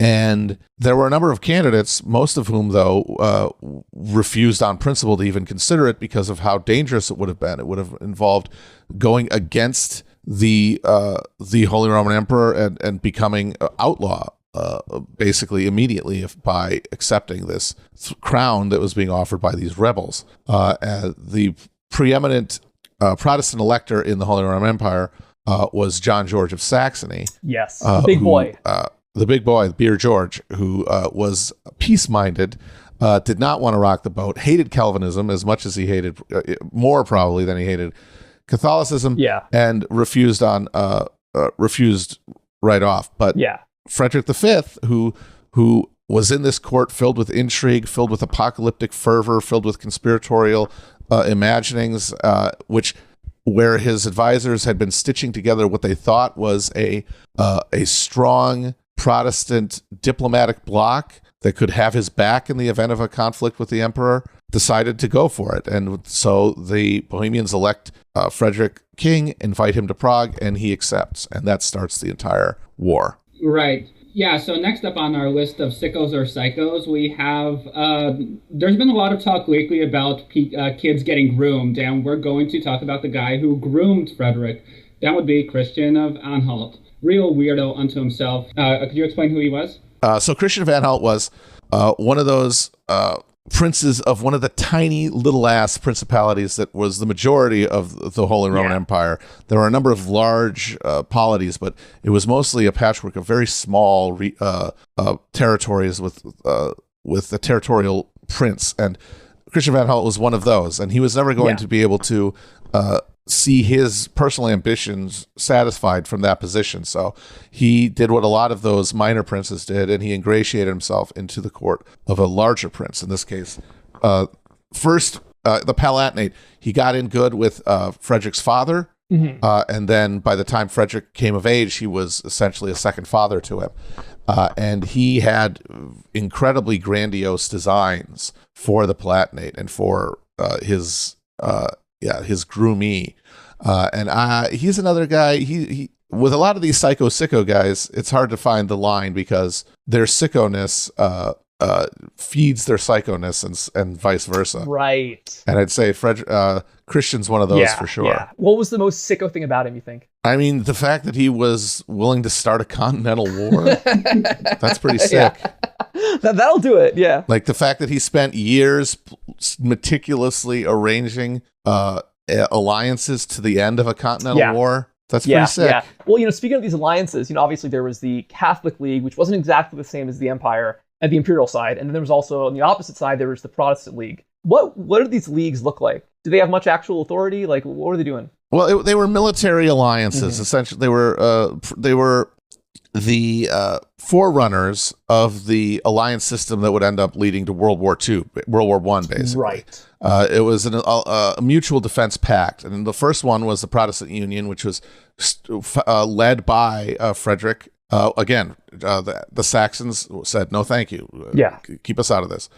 And there were a number of candidates, most of whom, though, refused on principle to even consider it because of how dangerous it would have been. It would have involved going against the Holy Roman Emperor and becoming outlaw, basically immediately by accepting this crown that was being offered by these rebels. The preeminent Protestant elector in the Holy Roman Empire was John George of Saxony. Yes, big boy. The big boy, Beer George, who was peace-minded, did not want to rock the boat, hated Calvinism as much as he hated, more probably than he hated Catholicism, Yeah. and refused right off. But Yeah. Frederick V, who was in this court filled with intrigue, filled with apocalyptic fervor, filled with conspiratorial imaginings, where his advisors had been stitching together what they thought was a strong Protestant diplomatic bloc that could have his back in the event of a conflict with the emperor, decided to go for it. And so the Bohemians elect Frederick king, invite him to Prague, and he accepts. And that starts the entire war. Right. Yeah, so next up on our list of sickos or psychos, we have, there's been a lot of talk lately about kids getting groomed, and we're going to talk about the guy who groomed Frederick. That would be Christian of Anhalt. Real weirdo unto himself. Could you explain who he was? So Christian of Anhalt was one of those princes of one of the tiny little ass principalities that was the majority of the Holy Roman Empire. There were a number of large polities, but it was mostly a patchwork of very small territories with a territorial prince. And Christian of Anhalt was one of those, and he was never going to be able to see his personal ambitions satisfied from that position. So he did what a lot of those minor princes did, and he ingratiated himself into the court of a larger prince. In this case, first, the Palatinate, he got in good with Frederick's father, and then by the time Frederick came of age, he was essentially a second father to him. And he had incredibly grandiose designs for the Palatinate and for his groomee. And he's another guy. He with a lot of these sicko guys, it's hard to find the line because their sickoness feeds their psychoness and vice versa. Right. And I'd say Christian's one of those for sure. Yeah. What was the most sicko thing about him, you think? I mean, the fact that he was willing to start a continental war, that's pretty sick. That'll do it, yeah. Like the fact that he spent years meticulously arranging alliances to the end of a continental war. That's pretty sick. Yeah. Well, speaking of these alliances, obviously there was the Catholic League, which wasn't exactly the same as the Empire and the imperial side. And then there was also, on the opposite side, there was the Protestant League. What do these leagues look like? Do they have much actual authority? Like, what are they doing? Well, they were military alliances. Essentially, they were the forerunners of the alliance system that would end up leading to World War I, basically. Right. It was a mutual defense pact. And the first one was the Protestant Union, which was led by Frederick. Again, the Saxons said, no, thank you. Keep us out of this.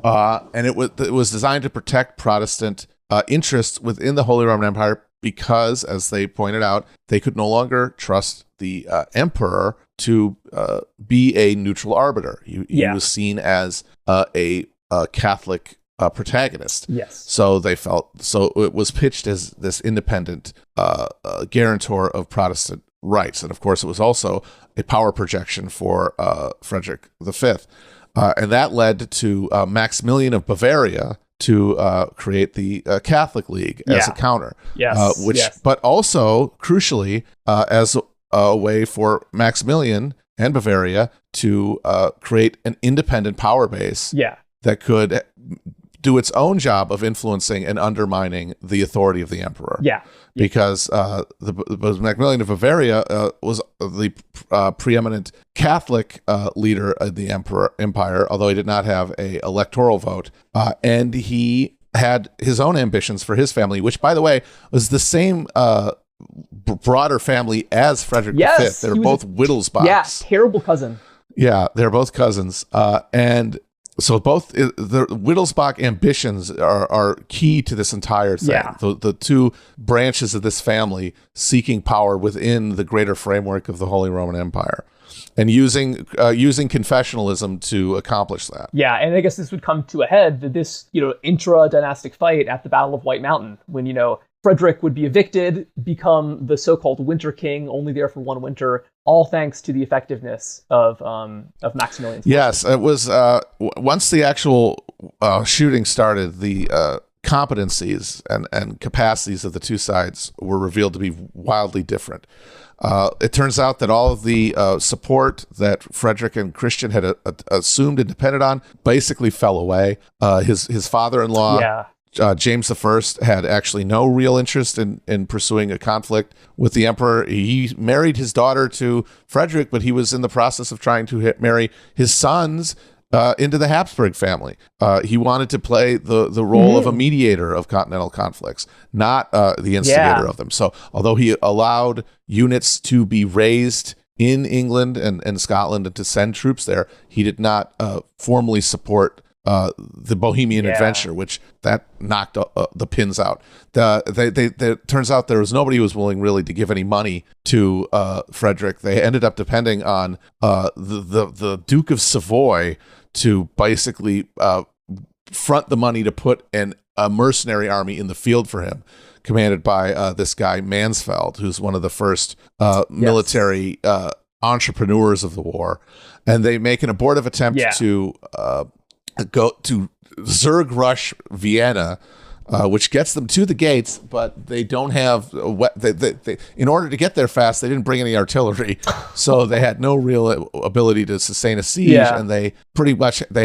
And it was designed to protect Protestant interests within the Holy Roman Empire because, as they pointed out, they could no longer trust the emperor to be a neutral arbiter. He was seen as a Catholic protagonist. Yes. So it was pitched as this independent guarantor of Protestant rights. And of course, it was also a power projection for Frederick V. And that led to Maximilian of Bavaria to create the Catholic League as a counter. Yes. But also, crucially, as a way for Maximilian and Bavaria to create an independent power base that could do its own job of influencing and undermining the authority of the emperor. Because the Maximilian of Bavaria was the preeminent Catholic leader of the empire, although he did not have a electoral vote, and he had his own ambitions for his family, which, by the way, was the same broader family as Frederick V. They're both Wittelsbachs. Yeah, terrible cousin. Yeah, they're both cousins, and so both the Wittelsbach ambitions are key to this entire thing. The two branches of this family seeking power within the greater framework of the Holy Roman Empire, and using confessionalism to accomplish that. Yeah, and I guess this would come to a head, this intra-dynastic fight at the Battle of White Mountain, when Frederick would be evicted, become the so-called Winter King, only there for one winter, all thanks to the effectiveness of Maximilian's. Yes, it was once the actual shooting started, the competencies and capacities of the two sides were revealed to be wildly different. It turns out that all of the support that Frederick and Christian had assumed and depended on basically fell away. His father-in-law James I had actually no real interest in pursuing a conflict with the emperor. He married his daughter to Frederick, but he was in the process of trying to marry his sons into the Habsburg family. He wanted to play the role of a mediator of continental conflicts, not the instigator of them. So although he allowed units to be raised in England and Scotland and to send troops there, he did not formally support the Bohemian adventure, which that knocked the pins out. Turns out there was nobody who was willing really to give any money to Frederick. They ended up depending on the Duke of Savoy to basically front the money to put a mercenary army in the field for him, commanded by this guy Mansfeld, who's one of the first military entrepreneurs of the war. And they make an abortive attempt to go to Zerg rush Vienna, which gets them to the gates, but they don't have they in order to get there fast, they didn't bring any artillery, so they had no real ability to sustain a siege, and they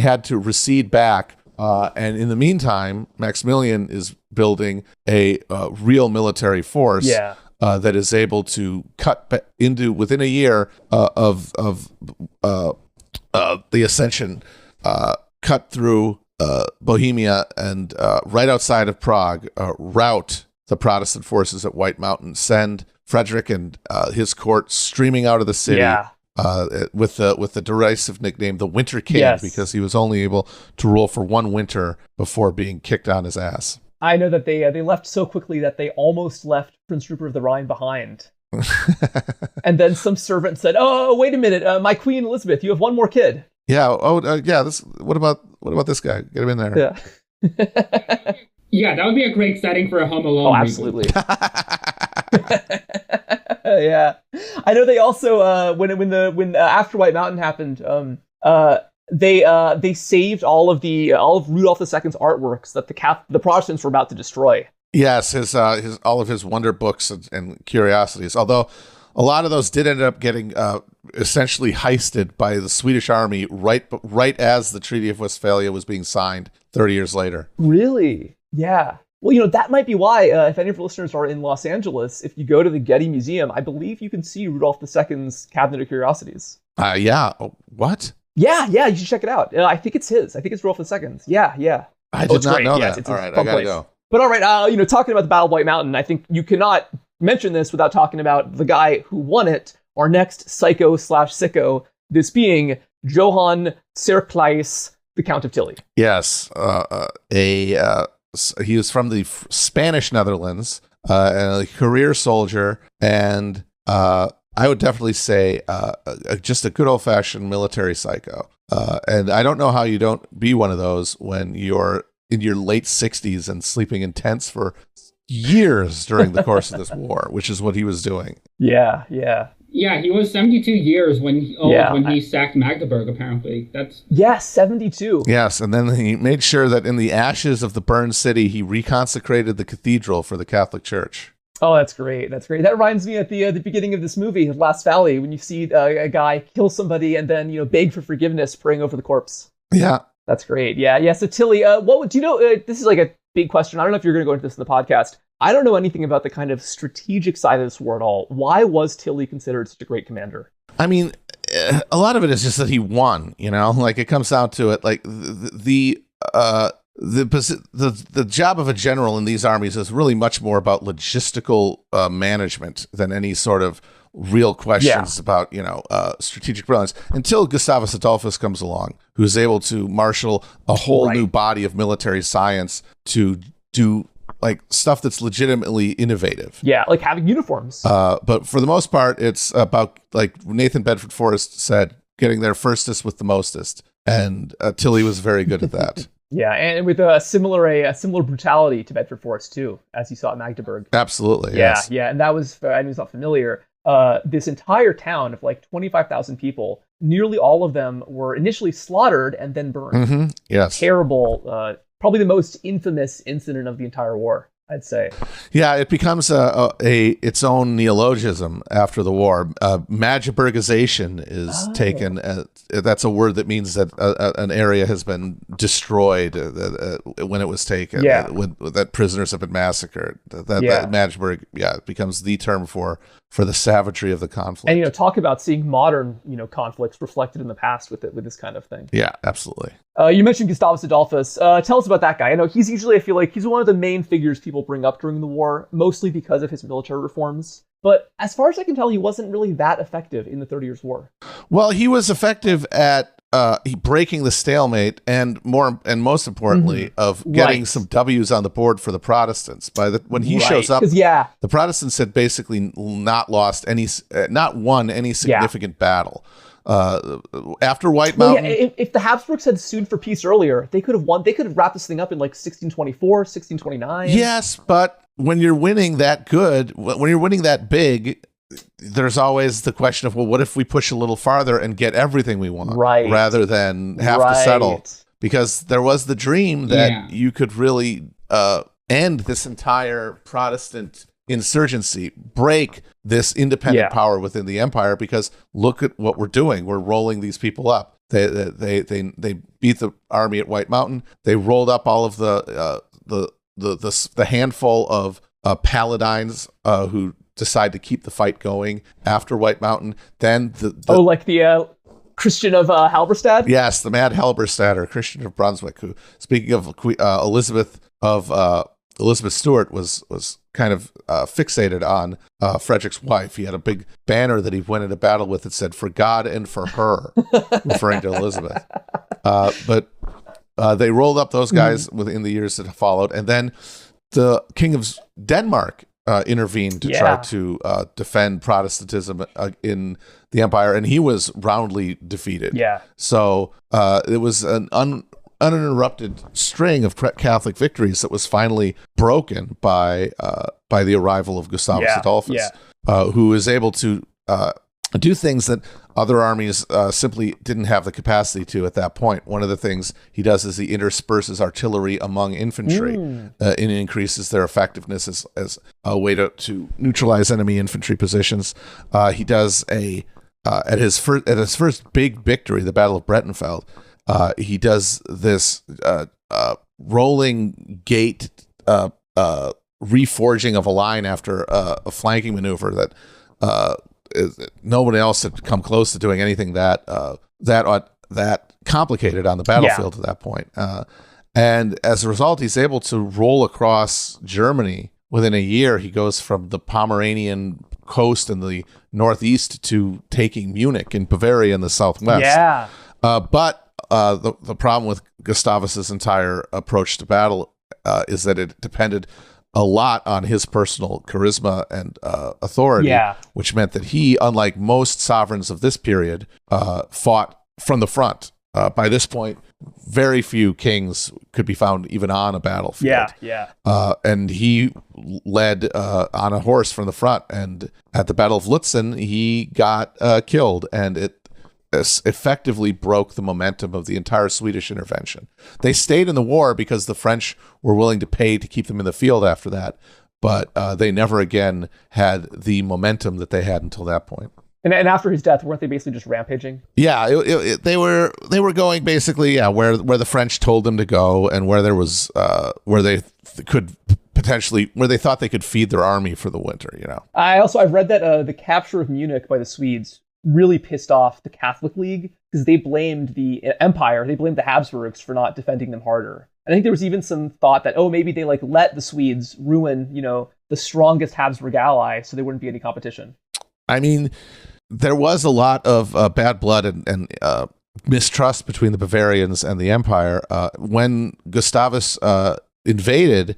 had to recede back. And in the meantime, Maximilian is building a real military force that is able to cut into within a year of the ascension. Cut through Bohemia and right outside of Prague, rout the Protestant forces at White Mountain, send Frederick and his court streaming out of the city with the derisive nickname the Winter King, because he was only able to rule for one winter before being kicked on his ass. I know that they left so quickly that they almost left Prince Rupert of the Rhine behind. And then some servant said, "Oh, wait a minute, my Queen Elizabeth, you have one more kid." Yeah. What about this guy? Get him in there. Yeah. Yeah, that would be a great setting for a Home Alone. Oh, absolutely. Yeah. I know they also when after White Mountain happened, they saved all of Rudolph II's artworks that the Protestants were about to destroy. Yes, his all of his wonder books and curiosities. Although a lot of those did end up getting essentially heisted by the Swedish army right as the Treaty of Westphalia was being signed 30 years later. Really? Yeah. Well, that might be why, if any of your listeners are in Los Angeles, if you go to the Getty Museum, I believe you can see Rudolph II's Cabinet of Curiosities. Yeah. What? Yeah, you should check it out. I think it's his. I think it's Rudolph II's. Yeah. I did not know that. All right, I gotta go. But all right, talking about the Battle of White Mountain, I think you cannot mention this without talking about the guy who won it, our next psycho/sicko, this being Johann Tserclaes, the Count of Tilly. Yes, he was from the Spanish Netherlands, and a career soldier, and I would definitely say just a good old-fashioned military psycho. And I don't know how you don't be one of those when you're in your late 60s and sleeping in tents for years during the course of this war, which is what he was doing. Yeah. Yeah, he was 72 years when he sacked Magdeburg, apparently. 72. Yes, and then he made sure that in the ashes of the burned city, he reconsecrated the cathedral for the Catholic Church. Oh, that's great. That reminds me at the beginning of this movie, Last Valley, when you see a guy kill somebody and then, beg for forgiveness, praying over the corpse. Yeah. That's great. Yeah. So Tilly, this is like a big question. I don't know if you're going to go into this in the podcast. I don't know anything about the kind of strategic side of this war at all. Why was Tilly considered such a great commander? I mean, a lot of it is just that he won, like it comes down to it. Like the job of a general in these armies is really much more about logistical management than any sort of real questions about, strategic brilliance, until Gustavus Adolphus comes along, who's able to marshal a whole new body of military science to do like stuff that's legitimately innovative. Yeah, like having uniforms. But for the most part, it's about, like Nathan Bedford Forrest said, getting there firstest with the mostest. And Tilly was very good at that. Yeah, and with a similar brutality to Bedford Forrest too, as you saw at Magdeburg. Absolutely. Yeah, yes. Yeah, and that was, I was not familiar. This entire town of like 25,000 people, nearly all of them were initially slaughtered and then burned. Mm-hmm. Yes. Terrible. Probably the most infamous incident of the entire war. I'd say. Yeah, it becomes its own neologism after the war. Magdeburgization is taken. That's a word that means that an area has been destroyed when it was taken. That prisoners have been massacred. That Magdeburg, it becomes the term for the savagery of the conflict. And talk about seeing modern conflicts reflected in the past with this kind of thing. Yeah, absolutely. You mentioned Gustavus Adolphus. Tell us about that guy. I know he's usually, I feel like he's one of the main figures people bring up during the war, mostly because of his military reforms. But as far as I can tell, he wasn't really that effective in the 30 Years' War. Well, he was effective at breaking the stalemate, and most importantly, of getting some W's on the board for the Protestants. When he shows up, the Protestants had basically not won any significant battle. After White Mountain, if the Habsburgs had sued for peace earlier, they could have won. They could have wrapped this thing up in like 1624, 1629. Yes, but when you're winning that good, when you're winning that big, there's always the question of, well, what if we push a little farther and get everything we want, rather than have to settle? Because there was the dream that you could really end this entire Protestant insurgency, break this independent power within the empire, because look at what we're doing. We're rolling these people up. They beat the army at White Mountain. They rolled up all of the handful of paladins who decide to keep the fight going after White Mountain. Then the Christian of Halberstadt? Yes, the Mad Halberstadter, Christian of Brunswick, who, speaking of Elizabeth Stuart, was kind of fixated on Frederick's wife. He had a big banner that he went into battle with that said, "For God and for her," referring to Elizabeth. But they rolled up those guys within the years that followed. And then the King of Denmark intervened to try to defend Protestantism in the empire, and he was roundly defeated. Yeah. So it was an uninterrupted string of Catholic victories that was finally broken by the arrival of Gustavus Adolphus, who is able to do things that other armies simply didn't have the capacity to at that point. One of the things he does is he intersperses artillery among infantry and increases their effectiveness as a way to neutralize enemy infantry positions. He does at his first big victory, the Battle of Breitenfeld, he does this rolling gate reforging of a line after a flanking maneuver that nobody else had come close to doing anything that complicated on the battlefield at that point. And as a result, he's able to roll across Germany within a year. He goes from the Pomeranian coast in the northeast to taking Munich in Bavaria in the southwest. Yeah. But the problem with Gustavus's entire approach to battle is that it depended a lot on his personal charisma and authority, which meant that he, unlike most sovereigns of this period, fought from the front. By this point, very few kings could be found even on a battlefield. And he led on a horse from the front, and at the Battle of Lutzen, he got killed, and it effectively broke the momentum of the entire Swedish intervention. They stayed in the war because the French were willing to pay to keep them in the field after that, but they never again had the momentum that they had until that point. And after his death, weren't they basically just rampaging? Yeah, they were going basically where the French told them to go, and where there was where they could potentially, where they thought they could feed their army for the winter. I've read that the capture of Munich by the Swedes really pissed off the Catholic League, because they blamed the empire, they blamed the Habsburgs for not defending them harder. I think there was even some thought that, maybe they let the Swedes ruin, the strongest Habsburg ally, so there wouldn't be any competition. I mean, there was a lot of bad blood and mistrust between the Bavarians and the empire. When Gustavus invaded,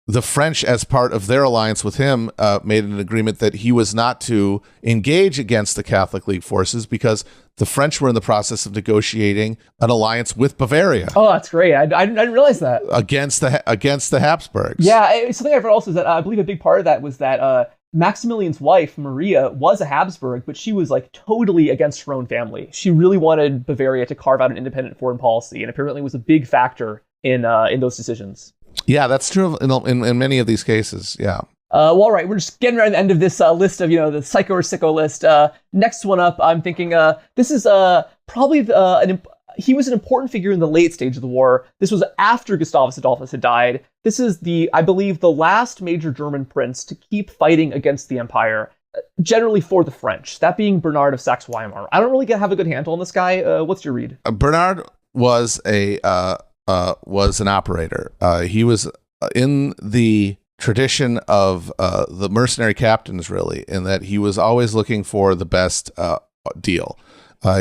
the French, as part of their alliance with him, made an agreement that he was not to engage against the Catholic League forces, because the French were in the process of negotiating an alliance with Bavaria. Oh, that's great. I didn't realize that. Against the Habsburgs. Yeah, something I've heard also is that I believe a big part of that was that Maximilian's wife, Maria, was a Habsburg, but she was totally against her own family. She really wanted Bavaria to carve out an independent foreign policy, and apparently was a big factor in those decisions. Yeah, that's true in many of these cases. Yeah. Well, all right, we're just getting around the end of this list of, the psycho or sicko list. Next one up, I'm thinking this is probably he was an important figure in the late stage of the war. This was after Gustavus Adolphus had died. This is I believe, the last major German prince to keep fighting against the empire, generally for the French, that being Bernard of Saxe-Weimar. I don't really have a good handle on this guy. What's your read? Bernard was an operator. He was in the tradition of the mercenary captains, really, in that he was always looking for the best deal.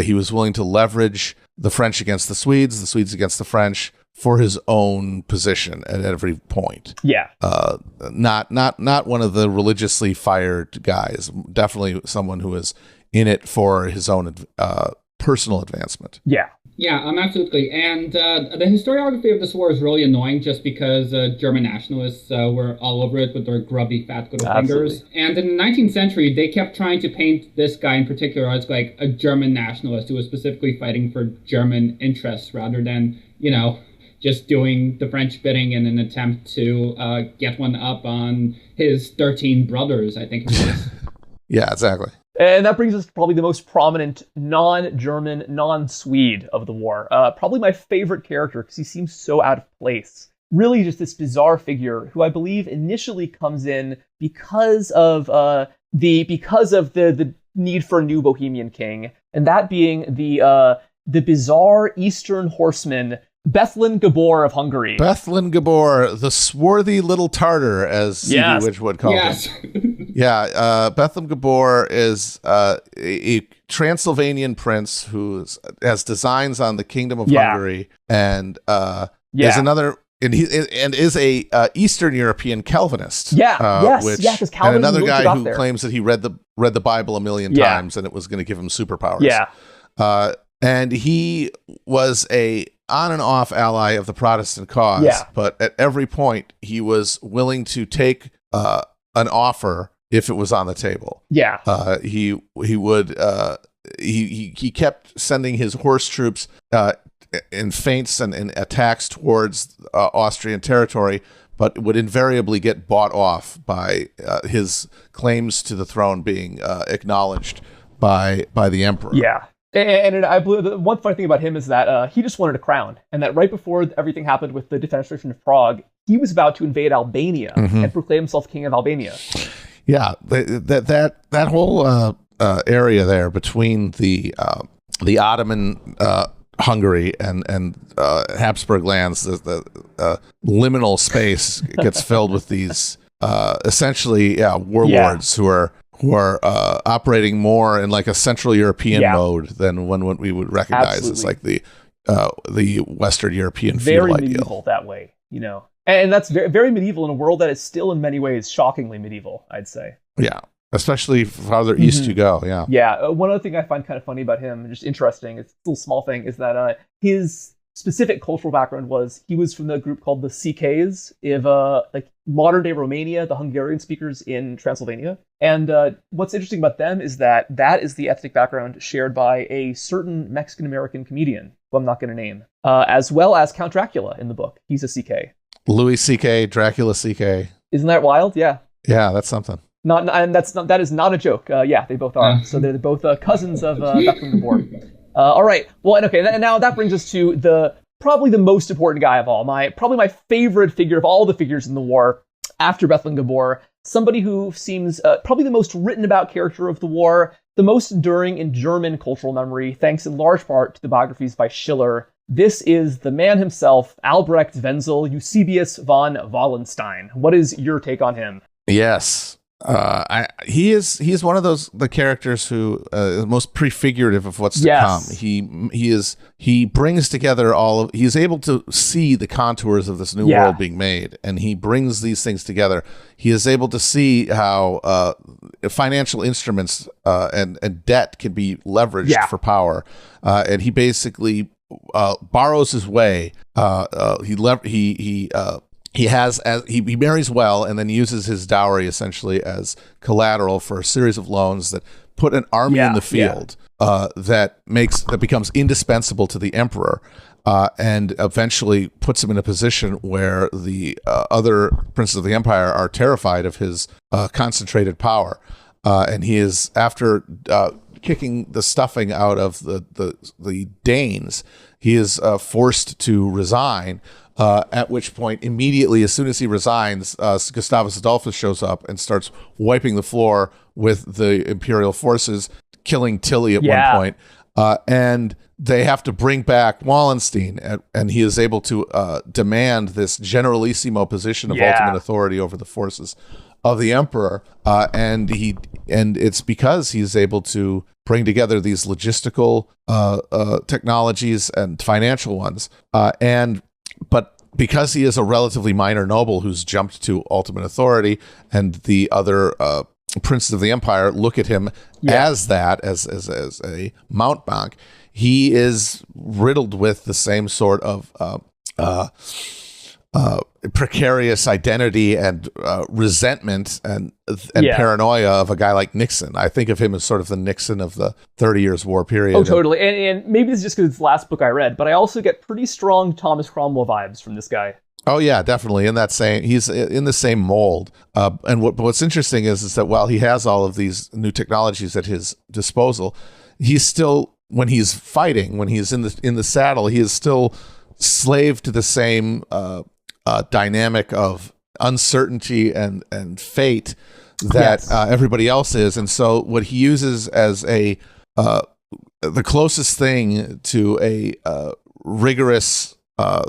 He was willing to leverage the French against the Swedes against the French for his own position at every point. Yeah. Not one of the religiously fired guys. Definitely someone who is in it for his own personal advancement. Yeah. Yeah, absolutely. And the historiography of this war is really annoying just because German nationalists were all over it with their grubby, fat little fingers. And in the 19th century, they kept trying to paint this guy in particular as like a German nationalist who was specifically fighting for German interests rather than, just doing the French bidding in an attempt to get one up on his 13 brothers, I think it was. Yeah, exactly. And that brings us to probably the most prominent non-German, non-Swede of the war. Probably my favorite character because he seems so out of place. Really just this bizarre figure who I believe initially comes in because of the need for a new Bohemian king, and that being the bizarre Eastern horseman Bethlen Gabor of Hungary. Bethlen Gabor, the swarthy little Tartar, as C.B. Wedgwood called him. Yeah, Bethlen Gabor is a Transylvanian prince who has designs on the Kingdom of Hungary, and is another. And he is a Eastern European Calvinist. Because Calvin and another guy who there. claims that he read the Bible a million times and it was going to give him superpowers. Yeah, and he was a on and off ally of the Protestant cause. Yeah. But at every point he was willing to take an offer if it was on the table. Yeah, he kept sending his horse troops in feints and attacks towards Austrian territory, but would invariably get bought off by his claims to the throne being acknowledged by the emperor. Yeah. And I believe the one funny thing about him is that he just wanted a crown, and that right before everything happened with the Defenestration of Prague, he was about to invade Albania and proclaim himself king of Albania. Yeah, that whole area there between the Ottoman Hungary and Habsburg lands, the liminal space gets filled with these essentially warlords who are operating more in like a Central European mode than what we would recognize as like the Western European feudal very medieval that way, and that's very, very medieval in a world that is still in many ways shockingly medieval, I'd say. Yeah. Especially farther east you go, yeah. Yeah, one other thing I find kind of funny about him, just interesting, it's a little small thing, is that his specific cultural background was he was from the group called the CKs of like modern-day Romania, the Hungarian speakers in Transylvania. And what's interesting about them is that is the ethnic background shared by a certain Mexican-American comedian, who I'm not going to name, as well as Count Dracula in the book. He's a CK. Louis CK, Dracula CK. Isn't that wild? Yeah. Yeah, that's something. That is not a joke. They both are. So they're both cousins of Bethlen Gabor. All right. Well, and okay. And now that brings us to probably the most important guy of all. Probably my favorite figure of all the figures in the war after Bethlen Gabor. Somebody who seems probably the most written about character of the war, the most enduring in German cultural memory, thanks in large part to the biographies by Schiller. This is the man himself, Albrecht Wenzel Eusebius von Wallenstein. What is your take on him? Yes. He's one of the characters who is most prefigurative of what's to come. He brings together he's able to see the contours of this new world being made, and he brings these things together. He is able to see how financial instruments and debt can be leveraged for power, and he basically borrows his way. He marries well and then uses his dowry essentially as collateral for a series of loans that put an army in the Yeah. field that becomes indispensable to the emperor. And eventually puts him in a position where the other princes of the empire are terrified of his concentrated power. And he is, after kicking the stuffing out of the Danes, he is forced to resign. At which point, immediately, as soon as he resigns, Gustavus Adolphus shows up and starts wiping the floor with the imperial forces, killing Tilly at one point. And they have to bring back Wallenstein, and he is able to demand this generalissimo position of ultimate authority over the forces of the emperor. And it's because he's able to bring together these logistical technologies and financial ones. But because he is a relatively minor noble who's jumped to ultimate authority, and the other princes of the empire look at him as a mountebank, he is riddled with the same sort of precarious identity and resentment and paranoia of a guy like Nixon. I think of him as sort of the Nixon of the 30 Years' War period. Oh, totally. And maybe this is just because it's the last book I read, but I also get pretty strong Thomas Cromwell vibes from this guy. Oh yeah, definitely. He's in the same mold. And what's interesting is that while he has all of these new technologies at his disposal, he's still, when he's fighting, when he's in the saddle, he is still slave to the same dynamic of uncertainty and fate that everybody else is. And so what he uses as the closest thing to a rigorous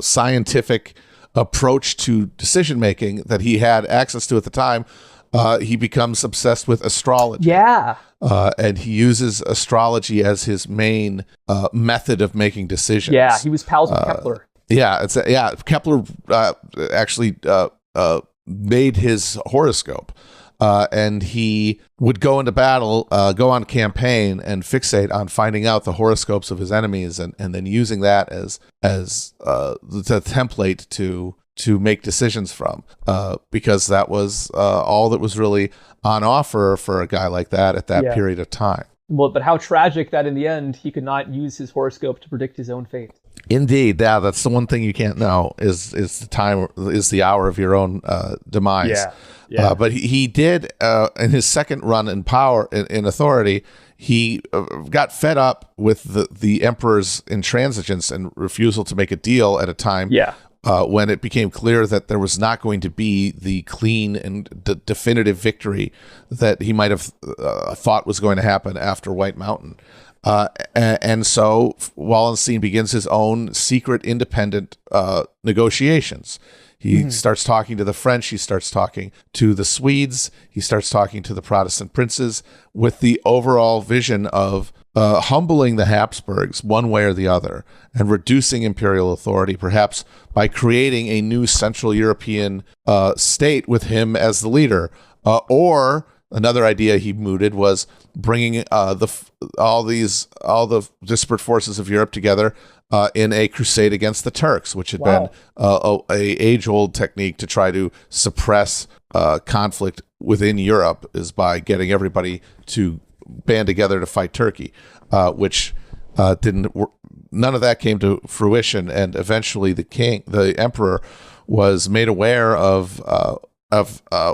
scientific approach to decision making that he had access to at the time, he becomes obsessed with astrology. And he uses astrology as his main method of making decisions. Yeah, he was pals with Kepler. Kepler actually made his horoscope. And he would go into battle, go on campaign, and fixate on finding out the horoscopes of his enemies, and then using that as the template to make decisions from, because that was all that was really on offer for a guy like that at that period of time. Well, but how tragic that in the end he could not use his horoscope to predict his own fate. Indeed, that's the one thing you can't know is the hour of your own demise. But he did in his second run in power in authority. He got fed up with the emperor's intransigence and refusal to make a deal at a time when it became clear that there was not going to be the clean and definitive victory that he might have thought was going to happen after White Mountain. And so Wallenstein begins his own secret independent negotiations. He starts talking to the French, he starts talking to the Swedes, he starts talking to the Protestant princes with the overall vision of humbling the Habsburgs one way or the other and reducing imperial authority, perhaps by creating a new Central European state with him as the leader. Or another idea he mooted was bringing all the disparate forces of Europe together in a crusade against the Turks, which had been a age-old technique to try to suppress conflict within Europe, is by getting everybody to band together to fight Turkey, which didn't. None of that came to fruition, and eventually the emperor, was made aware of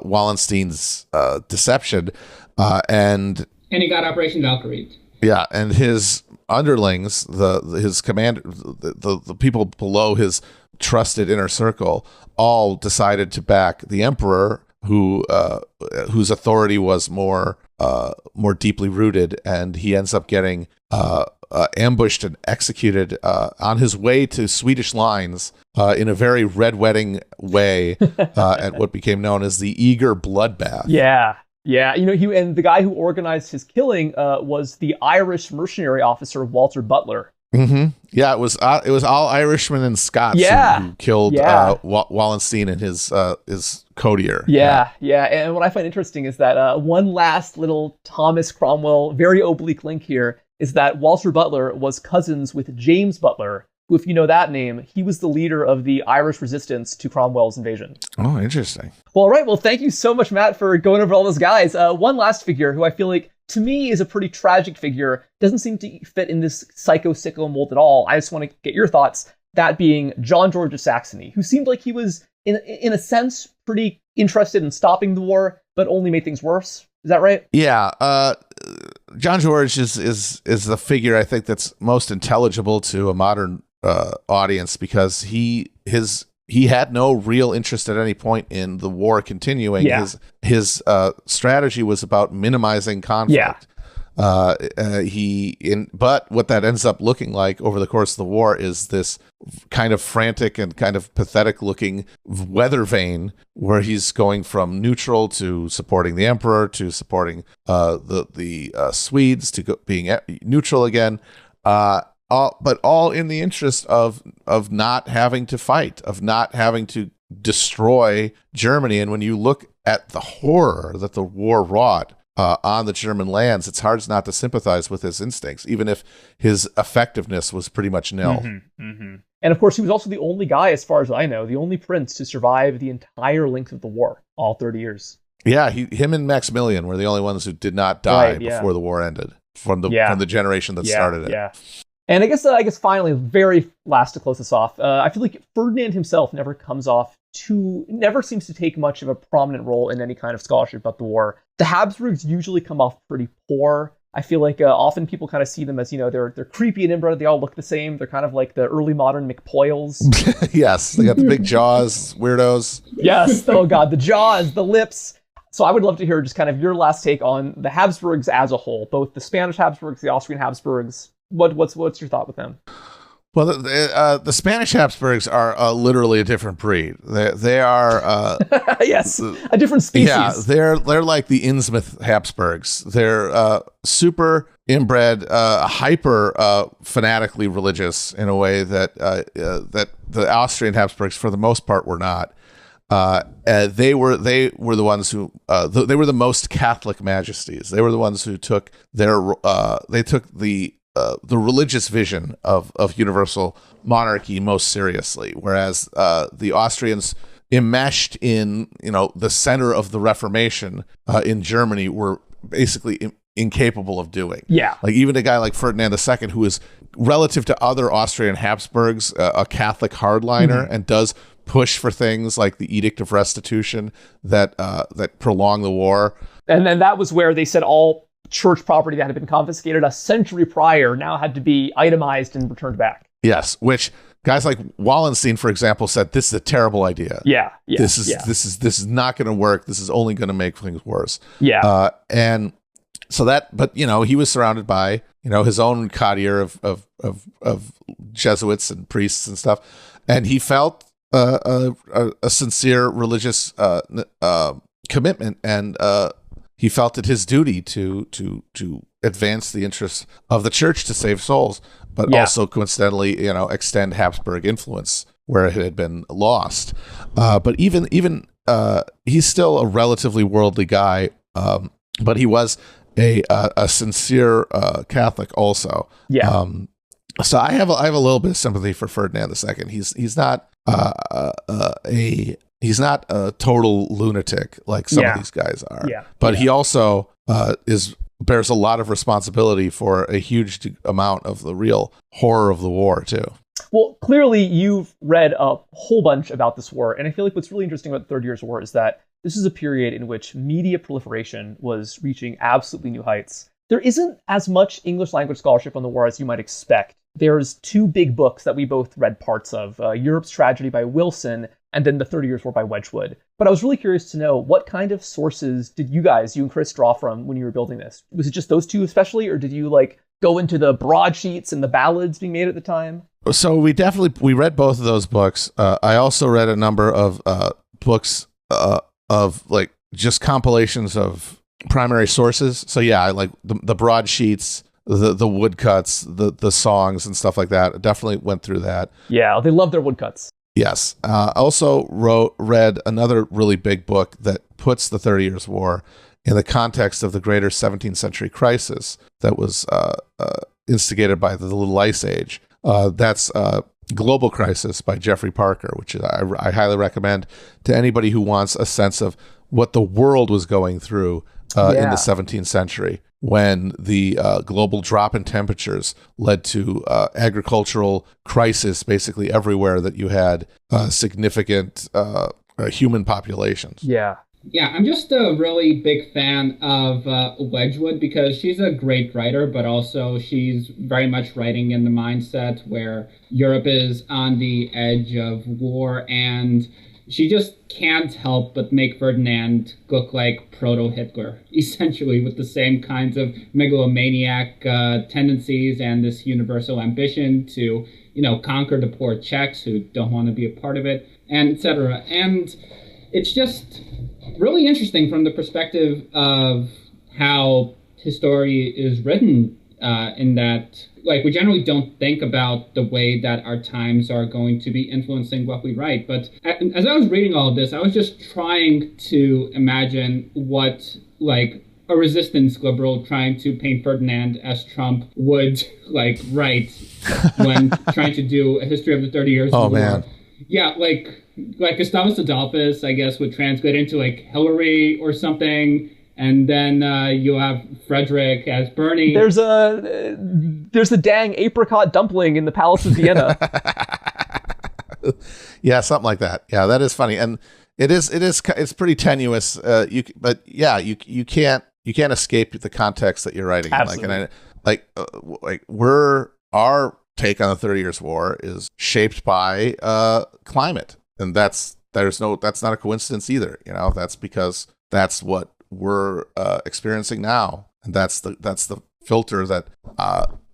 Wallenstein's deception, and he got Operation Valkyrie. Yeah, and his underlings, his commander, the people below his trusted inner circle, all decided to back the emperor, whose authority was more deeply rooted, and he ends up getting ambushed and executed on his way to Swedish lines in a very red wedding way at what became known as the Eager Bloodbath. Yeah, and the guy who organized his killing was the Irish mercenary officer Walter Butler. Mm-hmm. Yeah, it was all Irishmen and Scots who killed Wallenstein and his courtier. Yeah. And what I find interesting is that one last little Thomas Cromwell, very oblique link here, is that Walter Butler was cousins with James Butler, who, if you know that name, he was the leader of the Irish resistance to Cromwell's invasion. Oh, interesting. Well, all right. Well, thank you so much, Matt, for going over all those guys. One last figure who I feel like to me is a pretty tragic figure, doesn't seem to fit in this psycho-sicko mold at all. I just want to get your thoughts, that being John George of Saxony, who seemed like he was, in a sense, pretty interested in stopping the war, but only made things worse. Is that right? Yeah. John George is the figure I think that's most intelligible to a modern audience, because he had no real interest at any point in the war continuing. Yeah. His strategy was about minimizing conflict. But what that ends up looking like over the course of the war is this kind of frantic and kind of pathetic looking weather vane, where he's going from neutral to supporting the emperor to supporting the Swedes to being neutral again. But all in the interest of not having to fight, of not having to destroy Germany. And when you look at the horror that the war wrought on the German lands, it's hard not to sympathize with his instincts, even if his effectiveness was pretty much nil. Mm-hmm, mm-hmm. And of course, he was also the only guy, as far as I know, the only prince to survive the entire length of the war, all 30 years. Yeah, him and Maximilian were the only ones who did not die before the war ended, from the generation that started it. Yeah. And I guess finally, very last to close this off, I feel like Ferdinand himself never seems to take much of a prominent role in any kind of scholarship about the war. The Habsburgs usually come off pretty poor. I feel like often people kind of see them as, they're creepy and inbred. They all look the same. They're kind of like the early modern McPoyles. Yes, they got the big jaws, weirdos. Yes, oh God, the jaws, the lips. So I would love to hear just kind of your last take on the Habsburgs as a whole, both the Spanish Habsburgs, the Austrian Habsburgs. What's your thought with them? Well, the Spanish Habsburgs are literally a different breed. They are yes, a different species. Yeah, they're like the Innsmouth Habsburgs. They're super inbred, hyper fanatically religious in a way that the Austrian Habsburgs, for the most part, were not. They were the ones who they were the most Catholic majesties. They were the ones who took the religious vision of universal monarchy most seriously, whereas the Austrians, enmeshed in the center of the Reformation in Germany, were basically incapable of doing. Yeah, like even a guy like Ferdinand II, who is relative to other Austrian Habsburgs a Catholic hardliner, and does push for things like the Edict of Restitution that prolong the war. And then that was where they said all church property that had been confiscated a century prior now had to be itemized and returned back. Yes, which guys like Wallenstein, for example, said this is a terrible idea. Yeah. This is not going to work. This is only going to make things worse. Yeah. And so but he was surrounded by his own coterie of Jesuits and priests and stuff, and he felt a sincere religious commitment, and he felt it his duty to advance the interests of the church to save souls, but also coincidentally, extend Habsburg influence where it had been lost. But even he's still a relatively worldly guy, but he was a sincere Catholic also. Yeah. So I have a little bit of sympathy for Ferdinand II. He's not he's not a total lunatic like some of these guys are. Yeah. But he also bears a lot of responsibility for a huge amount of the real horror of the war too. Well, clearly you've read a whole bunch about this war, and I feel like what's really interesting about the 30 Years' War is that this is a period in which media proliferation was reaching absolutely new heights. There isn't as much English language scholarship on the war as you might expect. There's two big books that we both read parts of, Europe's Tragedy by Wilson, and then The 30 Years' War by Wedgwood. But I was really curious to know, what kind of sources did you and Chris draw from when you were building this? Was it just those two especially, or did you go into the broadsheets and the ballads being made at the time? So we read both of those books. I also read a number of books of just compilations of primary sources. So yeah, I like the broadsheets, the woodcuts, the songs and stuff like that. I definitely went through that. Yeah, they love their woodcuts. Yes. I also read another really big book that puts the 30 Years' War in the context of the greater 17th century crisis that was instigated by the Little Ice Age. That's Global Crisis by Jeffrey Parker, which I highly recommend to anybody who wants a sense of what the world was going through in the 17th century. when the global drop in temperatures led to agricultural crisis basically everywhere that you had significant human populations. Yeah. Yeah, I'm just a really big fan of Wedgwood because she's a great writer, but also she's very much writing in the mindset where Europe is on the edge of war, and she just can't help but make Ferdinand look like proto-Hitler, essentially, with the same kinds of megalomaniac tendencies and this universal ambition to, conquer the poor Czechs who don't want to be a part of it, and etc. And it's just really interesting from the perspective of how history is written, in that, we generally don't think about the way that our times are going to be influencing what we write. But as I was reading all of this, I was just trying to imagine what, a resistance liberal trying to paint Ferdinand as Trump would, write when trying to do a history of the 30 Years' War. Man. Yeah, like Gustavus Adolphus, I guess, would translate into Hillary or something, and then you have Frederick as Bernie. There's a dang apricot dumpling in the Palace of Vienna. Yeah, something like that. Yeah, that is funny, and it's pretty tenuous. You can't escape the context that you're writing. Absolutely. Our take on the 30 Years' War is shaped by climate, and that's not a coincidence either. That's because that's what we're experiencing now, and that's the filter that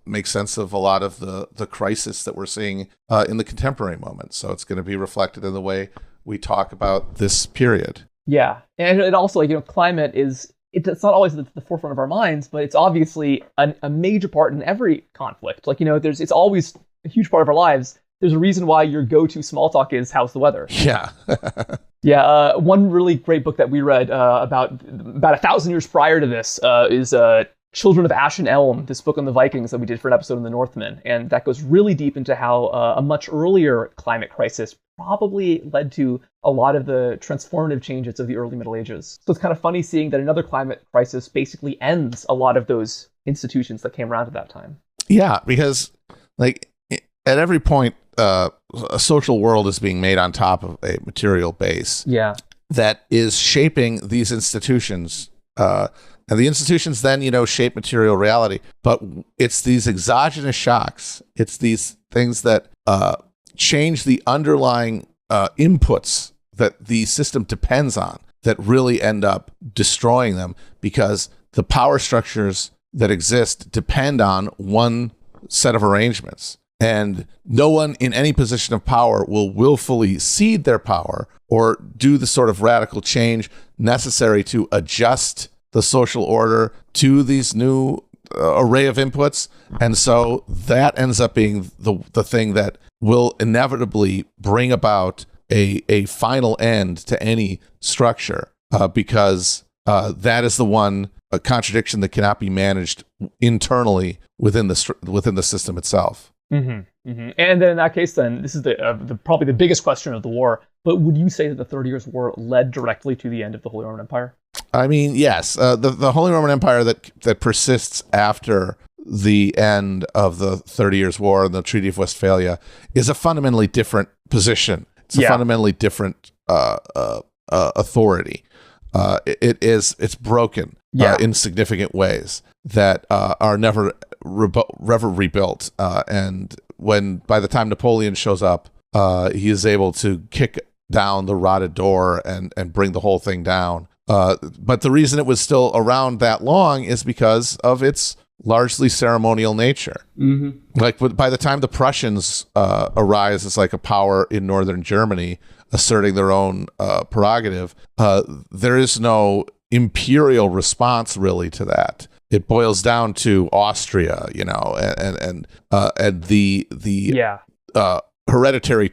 makes sense of a lot of the crisis that we're seeing in the contemporary moment. So it's going to be reflected in the way we talk about this period. Yeah, and it also climate is. It's not always at the forefront of our minds, but it's obviously a major part in every conflict. It's always a huge part of our lives. There's a reason why your go-to small talk is "How's the weather?" Yeah. Yeah. One really great book that we read about 1,000 years prior to this is Children of Ash and Elm, this book on the Vikings that we did for an episode on the Northmen. And that goes really deep into how a much earlier climate crisis probably led to a lot of the transformative changes of the early Middle Ages. So it's kind of funny seeing that another climate crisis basically ends a lot of those institutions that came around at that time. Yeah, because at every point, a social world is being made on top of a material base. Yeah. That is shaping these institutions. And the institutions then, shape material reality. But it's these exogenous shocks. It's these things that change the underlying inputs that the system depends on that really end up destroying them, because the power structures that exist depend on one set of arrangements. And no one in any position of power will willfully cede their power or do the sort of radical change necessary to adjust the social order to these new array of inputs. And so that ends up being the thing that will inevitably bring about a final end to any structure, because that is the one contradiction that cannot be managed internally within the system itself. Mm-hmm, mm-hmm. And then in that case, then this is probably the biggest question of the war. But would you say that the 30 Years' War led directly to the end of the Holy Roman Empire? I mean, yes. The Holy Roman Empire that persists after the end of the 30 Years' War and the Treaty of Westphalia is a fundamentally different position. It's a fundamentally different authority. It's broken in significant ways that are never rebuilt. And by the time Napoleon shows up, he is able to kick down the rotted door and bring the whole thing down. But the reason it was still around that long is because of its largely ceremonial nature. Mm-hmm. By the time the Prussians arise as a power in northern Germany, asserting their own prerogative, there is no imperial response really to that. It boils down to Austria, and the hereditary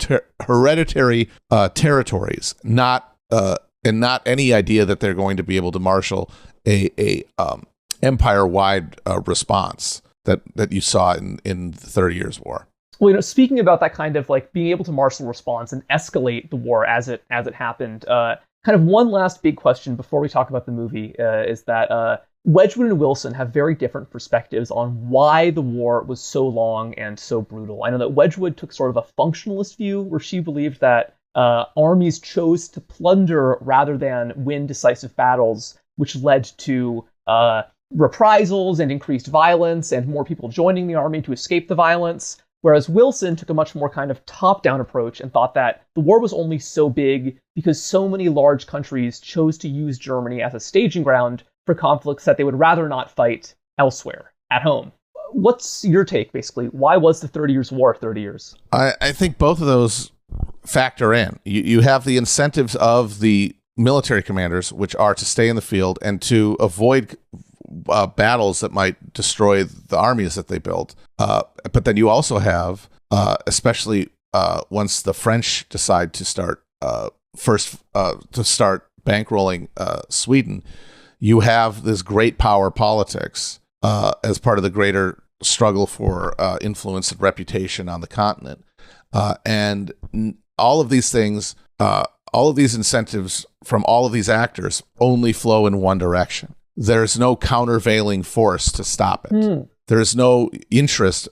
territories, not any idea that they're going to be able to marshal a empire-wide response that you saw in the 30 Years' War. Well, speaking about that kind of being able to marshal response and escalate the war as it happened, kind of one last big question before we talk about the movie is that Wedgwood and Wilson have very different perspectives on why the war was so long and so brutal. I know that Wedgwood took sort of a functionalist view, where she believed that armies chose to plunder rather than win decisive battles, which led to reprisals and increased violence and more people joining the army to escape the violence. Whereas Wilson took a much more kind of top-down approach and thought that the war was only so big because so many large countries chose to use Germany as a staging ground for conflicts that they would rather not fight elsewhere, at home. What's your take, basically? Why was the 30 Years' War 30 years? I think both of those factor in. You have the incentives of the military commanders, which are to stay in the field and to avoid battles that might destroy the armies that they built. But then you also have, especially once the French decide to start bankrolling Sweden, you have this great power politics as part of the greater struggle for influence and reputation on the continent. And all of these things, all of these incentives from all of these actors only flow in one direction. There's no countervailing force to stop it. There's no interest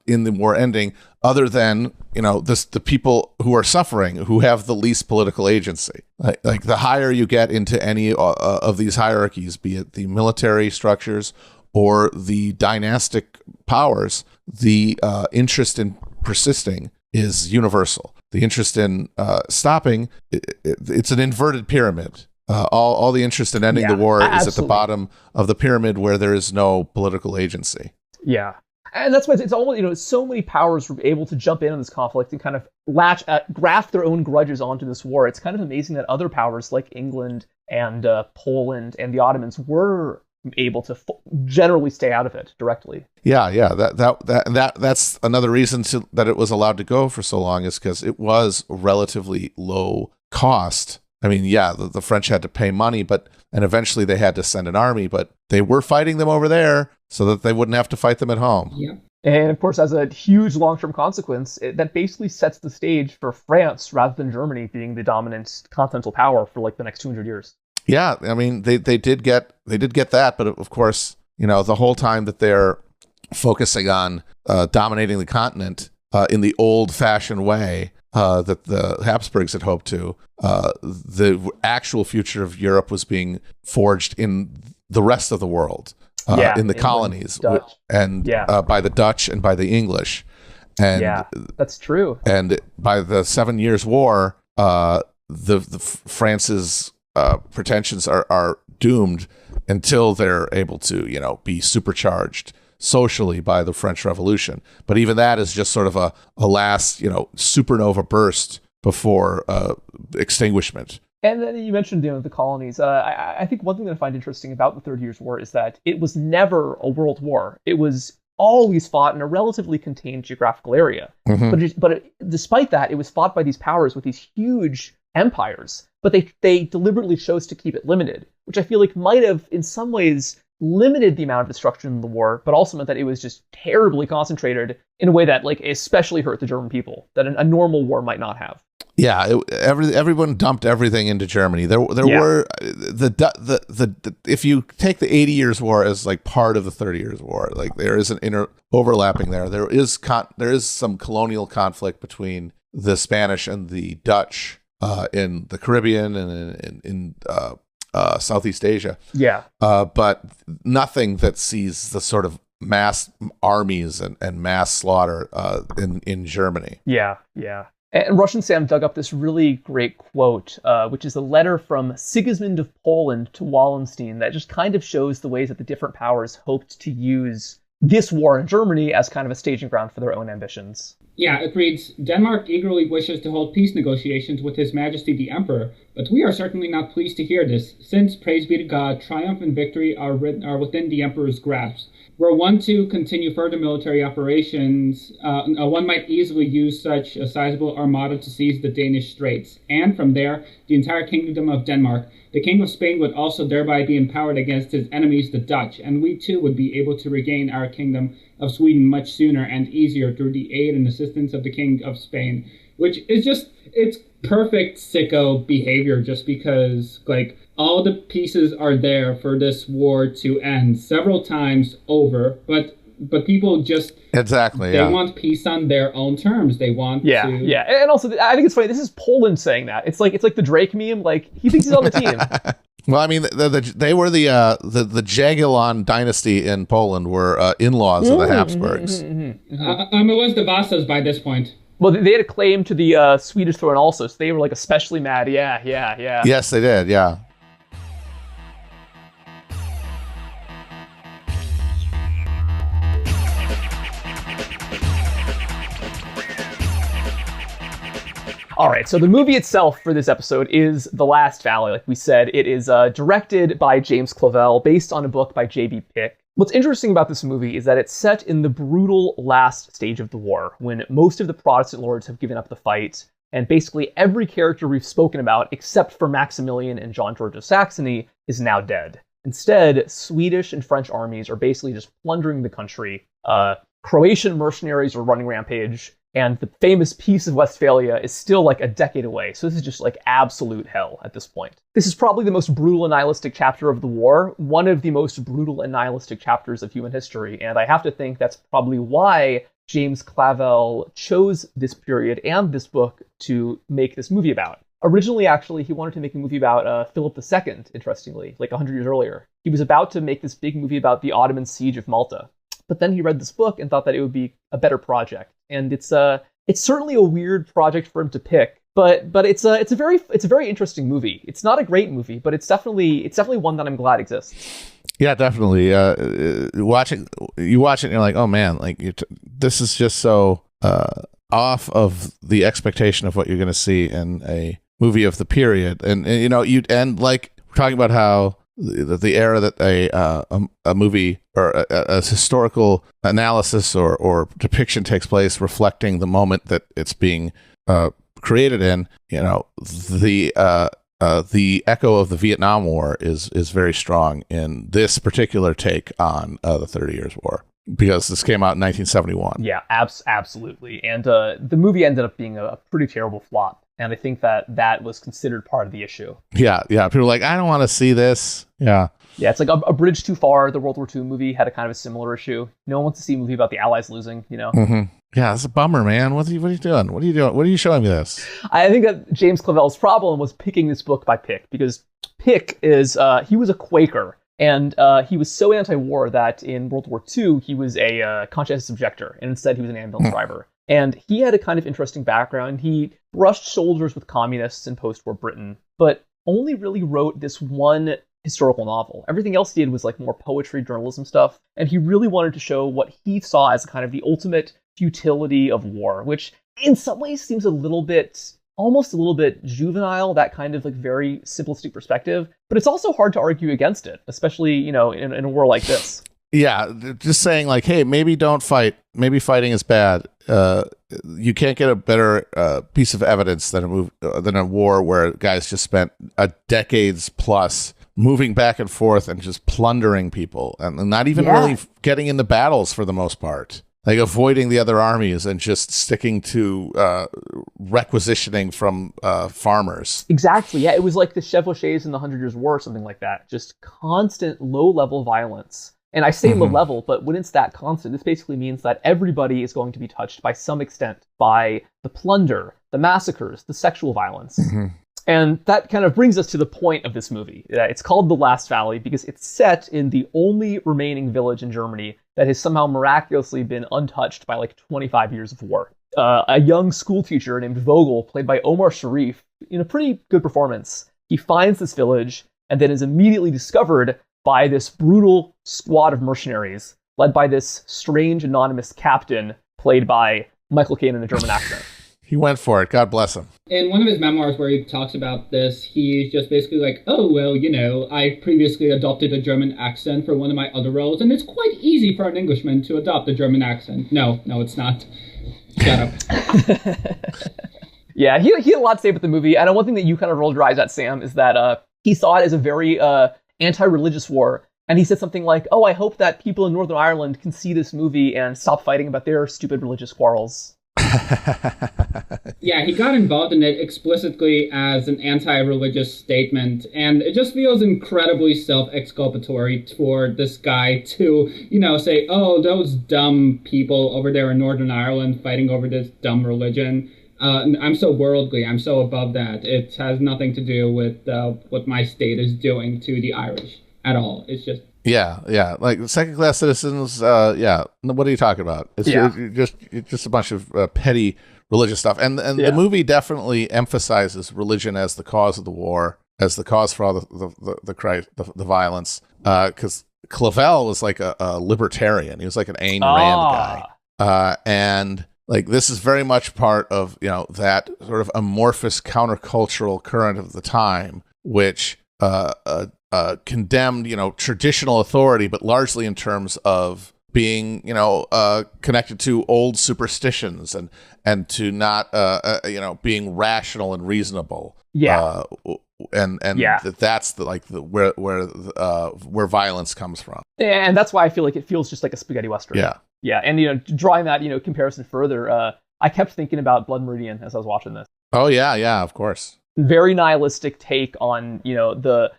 in the war ending other than, the people who are suffering, who have the least political agency. Like the higher you get into any of these hierarchies, be it the military structures or the dynastic powers, the interest in persisting is universal. The interest in stopping, it's an inverted pyramid. All the interest in ending the war is at the bottom of the pyramid where there is no political agency. Yeah. And that's why it's almost, so many powers were able to jump in on this conflict and kind of graft their own grudges onto this war. It's kind of amazing that other powers like England and Poland and the Ottomans were able to generally stay out of it directly. Yeah. That's another reason that it was allowed to go for so long, is because it was relatively low cost. I mean, the French had to pay money, and eventually they had to send an army, but they were fighting them over there so that they wouldn't have to fight them at home. Yeah. And of course, as a huge long-term consequence, that basically sets the stage for France rather than Germany being the dominant continental power for like the next 200 years. Yeah, I mean, they did get that, but of course, the whole time that they're focusing on dominating the continent in the old-fashioned way that the Habsburgs had hoped to, the actual future of Europe was being forged in the rest of the world, in the colonies, and by the Dutch and by the English. And that's true. And by the 7 Years' War, the France's pretensions are doomed until they're able to, be supercharged socially by the French Revolution. But even that is just sort of a last, supernova burst before extinguishment. And then you mentioned the colonies. I think one thing that I find interesting about the 30 Years' War is that it was never a world war. It was always fought in a relatively contained geographical area. Mm-hmm. But despite that, it was fought by these powers with these huge empires. But they deliberately chose to keep it limited, which I feel like might have, in some ways, limited the amount of destruction in the war, but also meant that it was just terribly concentrated in a way that especially hurt the German people, that a normal war might not have. Yeah, everyone dumped everything into Germany. There were the if you take the 80 Years' War as like part of the 30 Years' War, like there is an overlapping there. There is some colonial conflict between the Spanish and the Dutch in the Caribbean and in Southeast Asia. Yeah. But nothing that sees the sort of mass armies and mass slaughter in Germany. Yeah. And Russian Sam dug up this really great quote, which is a letter from Sigismund of Poland to Wallenstein that just kind of shows the ways that the different powers hoped to use this war in Germany as kind of a staging ground for their own ambitions. Yeah, it reads, Denmark eagerly wishes to hold peace negotiations with His Majesty the Emperor, but we are certainly not pleased to hear this, since, praise be to God, triumph and victory are within the Emperor's grasp. Were one to continue further military operations, one might easily use such a sizable armada to seize the Danish Straits, and from there, the entire kingdom of Denmark. The King of Spain would also thereby be empowered against his enemies, the Dutch, and we too would be able to regain our kingdom of Sweden much sooner and easier through the aid and assistance of the King of Spain, which is just, it's perfect sicko behavior, just because, all the pieces are there for this war to end several times over, but people just exactly they want peace on their own terms. They want to and also I think it's funny. This is Poland saying that. It's like the Drake meme. Like he thinks he's on the team. Well, I mean, they were the Jagiellon dynasty in Poland were in-laws of the Habsburgs. It was the Vasas by this point. Well, they had a claim to the Swedish throne also, so they were like especially mad. Yeah. Yes, they did. Yeah. All right, so the movie itself for this episode is The Last Valley. Like we said, it is directed by James Clavell, based on a book by J.B. Pick. What's interesting about this movie is that it's set in the brutal last stage of the war, when most of the Protestant lords have given up the fight, and basically every character we've spoken about, except for Maximilian and John George of Saxony, is now dead. Instead, Swedish and French armies are basically just plundering the country. Croatian mercenaries are running rampage, and the famous Peace of Westphalia is still like a decade away. So this is just like absolute hell at this point. This is probably the most brutal and nihilistic chapter of the war, one of the most brutal and nihilistic chapters of human history. And I have to think that's probably why James Clavell chose this period and this book to make this movie about. Originally, actually, he wanted to make a movie about Philip II, interestingly, like 100 years earlier. He was about to make this big movie about the Ottoman siege of Malta. But then he read this book and thought that it would be a better project. And it's certainly a weird project for him to pick, but it's a very interesting movie. It's not a great movie, but it's definitely one that I'm glad exists. Yeah, definitely. You watch it and you're like, oh man, like this is just so off of the expectation of what you're going to see in a movie of the period. And you know, like we're talking about how the era that a movie or a historical analysis or depiction takes place, reflecting the moment that it's being created in. You know, the echo of the Vietnam War is very strong in this particular take on the 30 Years' War, because this came out in 1971. Yeah, absolutely. And the movie ended up being a pretty terrible flop. And I think that was considered part of the issue. Yeah. People are like, I don't want to see this. Yeah, it's like a bridge too far. The World War II movie had a kind of a similar issue. No one wants to see a movie about the Allies losing, you know? Mm-hmm. Yeah, it's a bummer, man. What are you doing? What are you doing? What are you showing me this? I think that James Clavell's problem was picking this book by Pick, because Pick is, he was a Quaker. And he was so anti-war that in World War II, he was a conscientious objector. And instead, he was an ambulance driver. And he had a kind of interesting background. He brushed shoulders with communists in post-war Britain, but only really wrote this one historical novel. Everything else he did was like more poetry, journalism stuff. And he really wanted to show what he saw as kind of the ultimate futility of war, which in some ways seems almost a little bit juvenile, that kind of like very simplistic perspective. But it's also hard to argue against it, especially, you know, in a war like this. Yeah, just saying like, hey, maybe don't fight. Maybe fighting is bad. You can't get a better piece of evidence than a war where guys just spent a decades plus moving back and forth and just plundering people and not even really getting into battles for the most part. Like avoiding the other armies and just sticking to requisitioning from farmers. Exactly. Yeah, it was like the Chevauchés in the 100 Years' War or something like that. Just constant low-level violence. And I say low level, but when it's that constant, this basically means that everybody is going to be touched by some extent by the plunder, the massacres, the sexual violence. And that kind of brings us to the point of this movie. It's called The Last Valley because it's set in the only remaining village in Germany that has somehow miraculously been untouched by like 25 years of war. A young school teacher named Vogel, played by Omar Sharif, in a pretty good performance, he finds this village and then is immediately discovered by this brutal squad of mercenaries led by this strange anonymous captain played by Michael Caine in a German accent. He went for it. God bless him. In one of his memoirs where he talks about this, he's just basically like, oh, well, you know, I previously adopted a German accent for one of my other roles, and it's quite easy for an Englishman to adopt a German accent. No, it's not. Shut up. Yeah, he had a lot to say about the movie, and one thing that you kind of rolled your eyes at, Sam, is that he saw it as a very anti-religious war. And he said something like, oh, I hope that people in Northern Ireland can see this movie and stop fighting about their stupid religious quarrels. Yeah, he got involved in it explicitly as an anti-religious statement, and it just feels incredibly self-exculpatory for this guy to, say, oh, those dumb people over there in Northern Ireland fighting over this dumb religion. I'm so worldly. I'm so above that. It has nothing to do with what my state is doing to the Irish at all. It's just... Yeah. Like second-class citizens, yeah. What are you talking about? It's just a bunch of petty religious stuff. And the movie definitely emphasizes religion as the cause of the war, as the cause for all the violence. Because Clavel was like a libertarian. He was like an Ayn Rand guy. And like this is very much part of that sort of amorphous countercultural current of the time, which condemned traditional authority, but largely in terms of being connected to old superstitions and to not being rational and reasonable. That's where violence comes from. And that's why I feel like it feels just like a spaghetti western. Yeah, and drawing that comparison further, I kept thinking about Blood Meridian as I was watching this. Oh yeah, of course. Very nihilistic take on a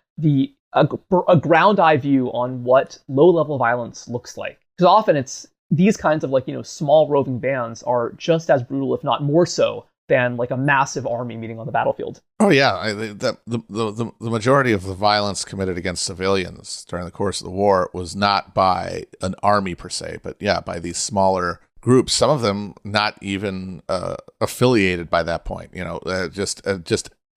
ground eye view on what low level violence looks like. Because often it's these kinds of small roving bands are just as brutal, if not more so, than like a massive army meeting on the battlefield. Oh yeah, the majority of the violence committed against civilians during the course of the war was not by an army per se, but by these smaller groups. Some of them not even affiliated by that point. Just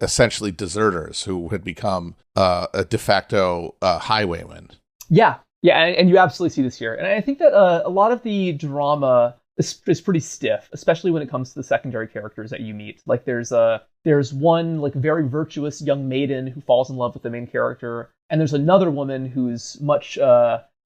essentially deserters who had become a de facto highwaymen. Yeah, and you absolutely see this here. And I think that a lot of the drama is pretty stiff, especially when it comes to the secondary characters that you meet. Like there's one like very virtuous young maiden who falls in love with the main character, and there's another woman who's much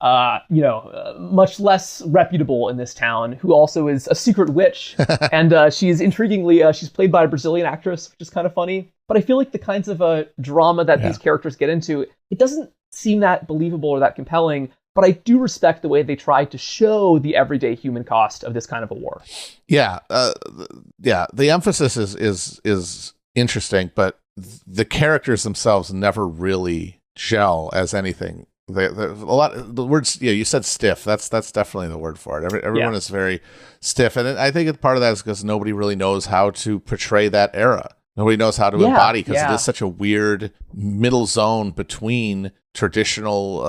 much less reputable in this town, who also is a secret witch, and she's intriguingly she's played by a Brazilian actress, which is kind of funny. But I feel like the kinds of drama that these characters get into, it doesn't seem that believable or that compelling. But I do respect the way they try to show the everyday human cost of this kind of a war. Yeah, the emphasis is interesting, but the characters themselves never really gel as anything. A lot of the words, you said stiff. That's definitely the word for it. Everyone is very stiff, and I think part of that is because nobody really knows how to portray that era. Nobody knows how to embody, because it is such a weird middle zone between traditional,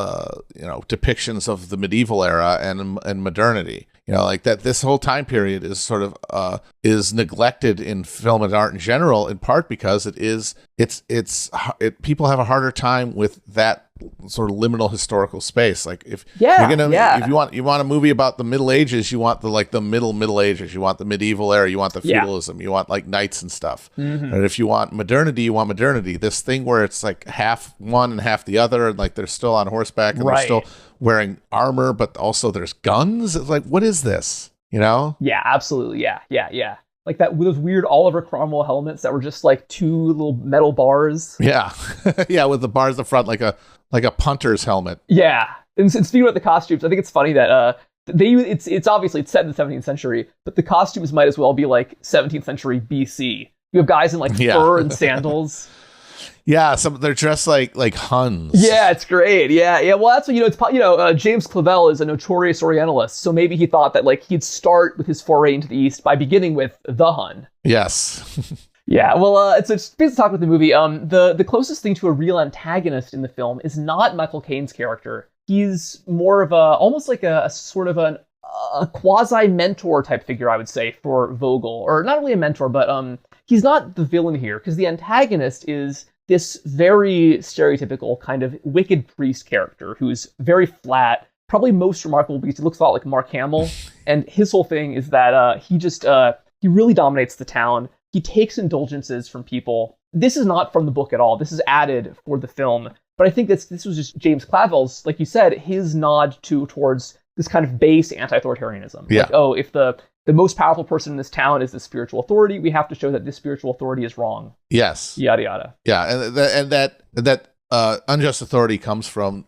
depictions of the medieval era and modernity. Like that. This whole time period is sort of is neglected in film and art in general, in part because people have a harder time with that sort of liminal historical space. Like if you want a movie about the Middle Ages, you want the Middle Ages, you want the medieval era, you want the feudalism, you want like knights and stuff. Mm-hmm. And if you want modernity, you want modernity. This thing where it's like half one and half the other, and like they're still on horseback and they're still wearing armor, but also there's guns. It's like, what is this? Yeah, absolutely. Yeah. Like that, with those weird Oliver Cromwell helmets that were just like two little metal bars. Yeah. Yeah, with the bars in the front, like a punter's helmet. Yeah. And speaking about the costumes, I think it's funny that it's obviously it's set in the 17th century, but the costumes might as well be like 17th century BC. You have guys in like fur and sandals. Yeah, they're dressed like Huns. Yeah, it's great. Yeah. Well, that's what James Clavell is a notorious Orientalist, so maybe he thought that like he'd start with his foray into the East by beginning with the Hun. Yes. Yeah. Well, it's basically talk about the movie. The closest thing to a real antagonist in the film is not Michael Caine's character. He's more of almost like a sort of a quasi mentor type figure, I would say, for Vogel, or not really a mentor, but he's not the villain here, because the antagonist is this very stereotypical kind of wicked priest character who's very flat, probably most remarkable because he looks a lot like Mark Hamill, and his whole thing is that he really dominates the town. He takes indulgences from people. This is not from the book at all. This is added for the film, but I think this was just James Clavell's, like you said, his nod towards this kind of base anti-authoritarianism. Yeah. Like, oh, if the most powerful person in this town is the spiritual authority, we have to show that this spiritual authority is wrong. Yes. Yada yada. Yeah, and that unjust authority comes from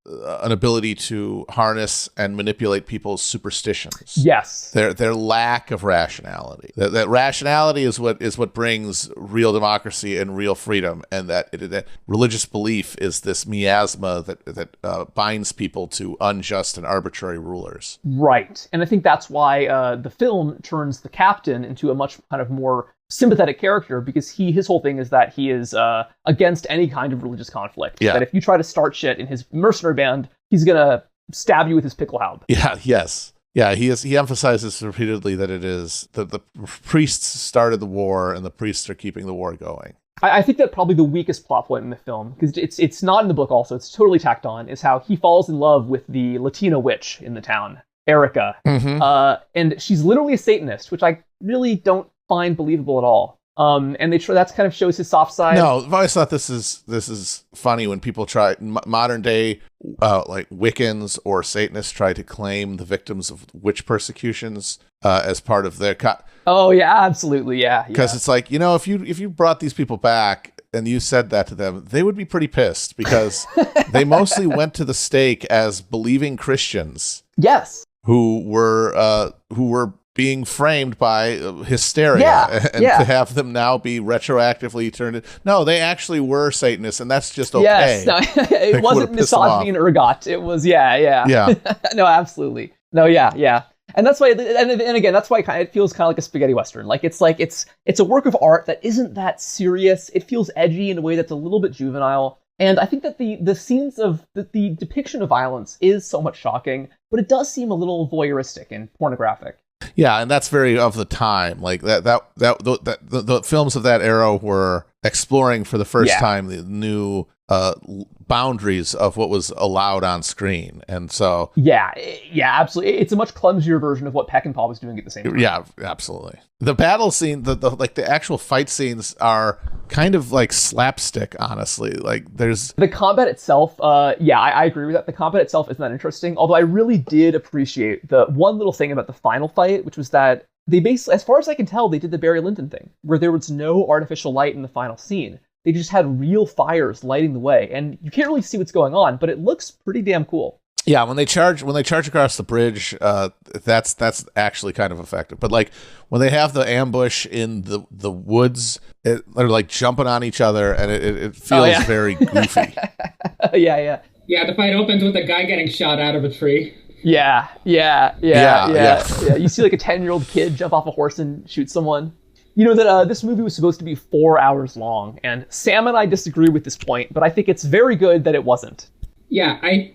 an ability to harness and manipulate people's superstitions. Yes. Their lack of rationality. That rationality is what brings real democracy and real freedom, and that religious belief is this miasma that binds people to unjust and arbitrary rulers. Right. And I think that's why the film turns the captain into a much kind of more sympathetic character, because his whole thing is that he is against any kind of religious conflict. Yeah. That if you try to start shit in his mercenary band, he's gonna stab you with his pickelhaube. Yeah. Yes. Yeah. He emphasizes repeatedly that it is that the priests started the war and the priests are keeping the war going. I think that probably the weakest plot point in the film, because it's not in the book also, it's totally tacked on, is how he falls in love with the Latina witch in the town, Erica. Mm-hmm. And she's literally a Satanist, which I really don't find believable at all. And that's kind of shows his soft side. No, I've always thought this is funny when people try modern day like Wiccans or Satanists try to claim the victims of witch persecutions as part of their Oh yeah, absolutely, yeah. Because it's like, if you brought these people back and you said that to them, they would be pretty pissed because they mostly went to the stake as believing Christians. Yes. Who were being framed by hysteria, and to have them now be retroactively turned in. No, they actually were Satanists, and that's just okay. Yes, no, it wasn't misogyny and ergot. It was, yeah. No, absolutely. No, yeah. And that's why, and again, that's why it feels kind of like a spaghetti western. It's a work of art that isn't that serious. It feels edgy in a way that's a little bit juvenile. And I think that the scenes of the depiction of violence is somewhat shocking, but it does seem a little voyeuristic and pornographic. Yeah, and that's very of the time. Like the films of that era were exploring for the first time the new boundaries of what was allowed on screen, and so yeah, absolutely. It's a much clumsier version of what Peckinpah was doing at the same time. Yeah, absolutely. The battle scene, the actual fight scenes are kind of like slapstick. Honestly, like there's the combat itself. I agree with that. The combat itself isn't that interesting. Although I really did appreciate the one little thing about the final fight, which was that they basically, as far as I can tell, they did the Barry Lyndon thing, where there was no artificial light in the final scene. They just had real fires lighting the way, and you can't really see what's going on, but it looks pretty damn cool. Yeah, when they charge across the bridge, that's actually kind of effective. But like when they have the ambush in the woods, they're like jumping on each other, and it feels very goofy. Yeah. Yeah, the fight opens with a guy getting shot out of a tree. Yeah. You see like a 10-year-old kid jump off a horse and shoot someone. You know that this movie was supposed to be 4 hours long, and Sam and I disagree with this point, but I think it's very good that it wasn't. Yeah, I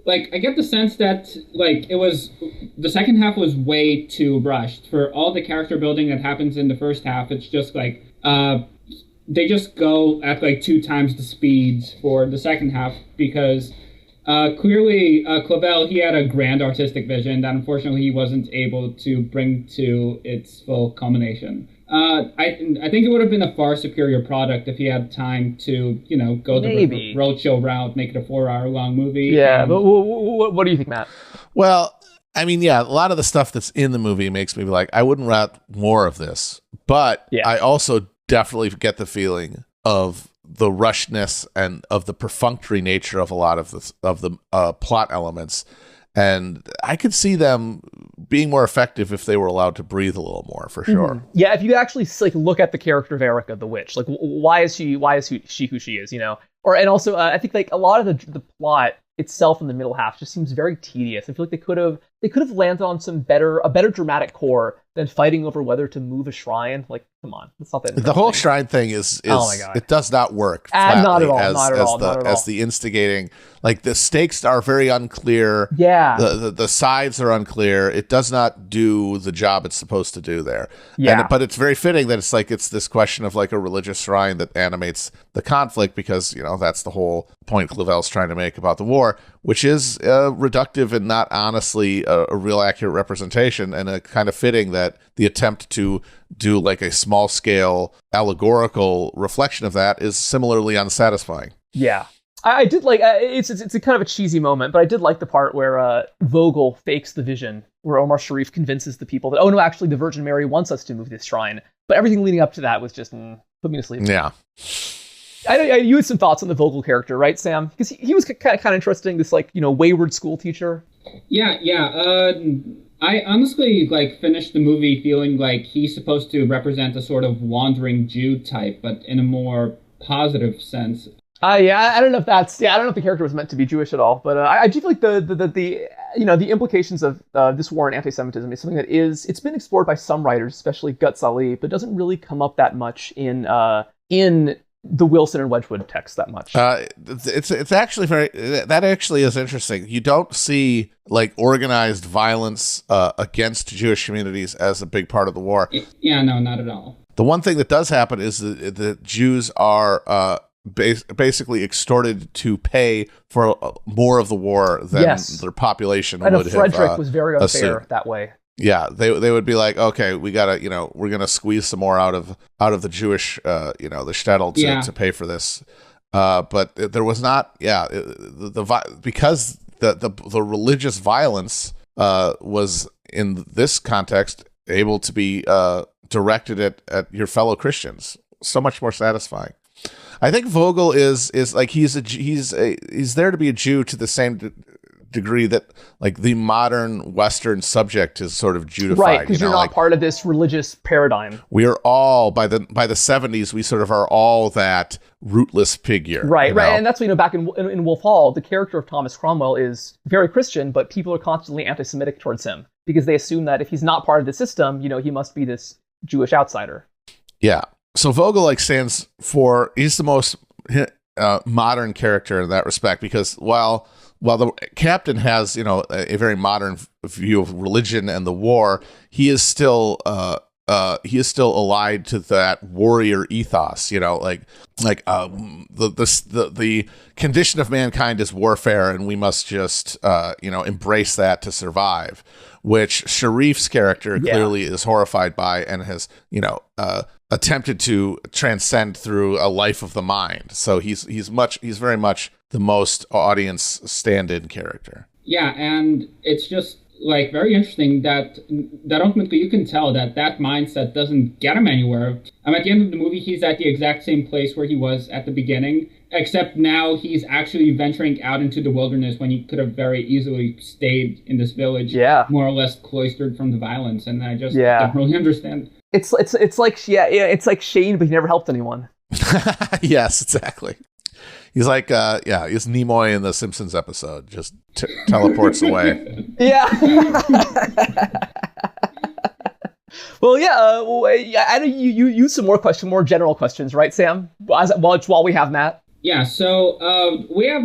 get the sense that it was the second half was way too rushed for all the character building that happens in the first half. It's just they just go at 2 times the speed for the second half because clearly Clavel, he had a grand artistic vision that unfortunately he wasn't able to bring to its full culmination. I think it would have been a far superior product if he had time to, go the roadshow route, make it a 4-hour-long movie. Yeah, but what do you think, Matt? Well, I mean, yeah, a lot of the stuff that's in the movie makes me be like, I wouldn't want more of this. But I also definitely get the feeling of the rushness and of the perfunctory nature of a lot of the plot elements. And I could see them being more effective if they were allowed to breathe a little more, for sure. Mm-hmm. Yeah, if you actually look at the character of Erica, the witch, why is she who she is, And also, I think a lot of the plot itself in the middle half just seems very tedious. I feel like they could have landed on a better dramatic core than fighting over whether to move a shrine. Come on, that's not that. The whole shrine thing is oh my God. It does not work. Not at all. As the instigating, the stakes are very unclear. Yeah. The sides are unclear. It does not do the job it's supposed to do there. Yeah. But it's very fitting that it's this question of a religious shrine that animates the conflict because that's the whole point Clavel's trying to make about the war, which is reductive and not honestly a real accurate representation, and a kind of fitting that the attempt to do a small scale allegorical reflection of that is similarly unsatisfying. Yeah. I did it's a kind of a cheesy moment, but I did like the part where Vogel fakes the vision, where Omar Sharif convinces the people that, oh no, actually the Virgin Mary wants us to move this shrine. But everything leading up to that was just put me to sleep. Yeah. You had some thoughts on the Vogel character, right, Sam? Because he was kind of interesting. This wayward school teacher. Yeah. I honestly finished the movie feeling like he's supposed to represent a sort of wandering Jew type, but in a more positive sense. I don't know if I don't know if the character was meant to be Jewish at all, but I do feel like the implications of this war and anti-Semitism is something that it's been explored by some writers, especially Guts Ali, but doesn't really come up that much in the Wilson and Wedgwood text that much. It's actually that actually is interesting. You don't see organized violence against Jewish communities as a big part of the war. Yeah, no, not at all. The one thing that does happen is that the Jews are basically extorted to pay for more of the war than their population would have. Frederick was very unfair assumed. that way. Yeah, they would be like, okay, we gotta, we're gonna squeeze some more out of the Jewish, the shtetl to pay for this. But there was not, because the religious violence was in this context able to be directed at your fellow Christians. So much more satisfying. I think Vogel is like he's there to be a Jew to the same degree that the modern Western subject is sort of Judified, right? Because you're not part of this religious paradigm. We are all by the 70s. We sort of are all that rootless figure, right? And that's back in Wolf Hall, the character of Thomas Cromwell is very Christian, but people are constantly anti-Semitic towards him because they assume that if he's not part of the system, he must be this Jewish outsider. Yeah. So Vogel stands for, he's the most modern character in that respect, because while the captain has a very modern view of religion and the war, he is still allied to that warrior ethos. The condition of mankind is warfare, and we must just embrace that to survive. Which Sharif's character clearly is horrified by and has attempted to transcend through a life of the mind. So he's very much the most audience stand-in character. Yeah, and it's just very interesting that ultimately you can tell that mindset doesn't get him anywhere. At the end of the movie, he's at the exact same place where he was at the beginning, except now he's actually venturing out into the wilderness when he could have very easily stayed in this village, more or less cloistered from the violence. And I just don't really understand. It's like Shane, but he never helped anyone. Yes, exactly. He's like, he's Nimoy in the Simpsons episode, just teleports away. Yeah. Well, I know you use some more general questions, right, Sam? While we have Matt. Yeah. So we have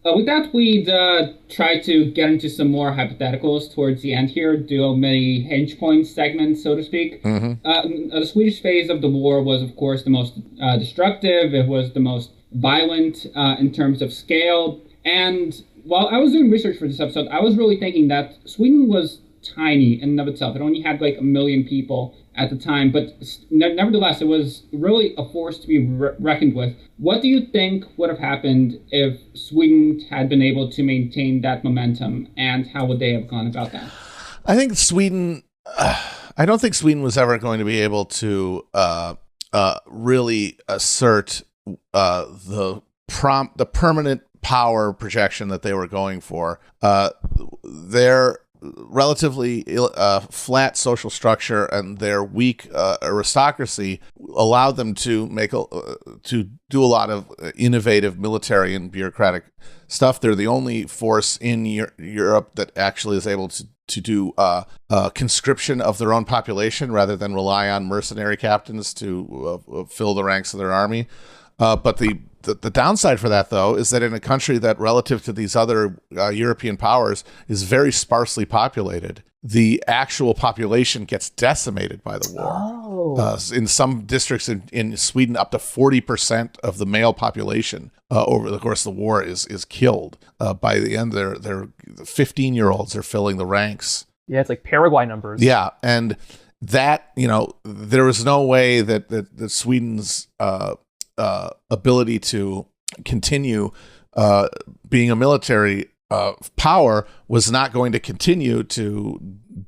with that we'd try to get into some more hypotheticals towards the end here, do many hinge point segments, so to speak. Mm-hmm. The Swedish phase of the war was, of course, the most destructive. It was the most violent in terms of scale. And while I was doing research for this episode, I was really thinking that Sweden was tiny in and of itself. It only had 1 million people at the time, but nevertheless, it was really a force to be reckoned with. What do you think would have happened if Sweden had been able to maintain that momentum, and how would they have gone about that? I think Sweden, I don't think Sweden was ever going to be able to really assert the permanent power projection that they were going for. Their relatively flat social structure and their weak aristocracy allowed them to do a lot of innovative military and bureaucratic stuff. They're the only force in Europe that actually is able to do conscription of their own population rather than rely on mercenary captains to fill the ranks of their army. But the downside for that, though, is that in a country that, relative to these other European powers, is very sparsely populated, the actual population gets decimated by the war. Oh. In some districts in Sweden, up to 40% of the male population over the course of the war is killed. By the end, they're 15-year-olds are filling the ranks. Yeah, it's like Paraguay numbers. Yeah, and that, there was no way that Sweden's ability to continue being a military power was not going to continue to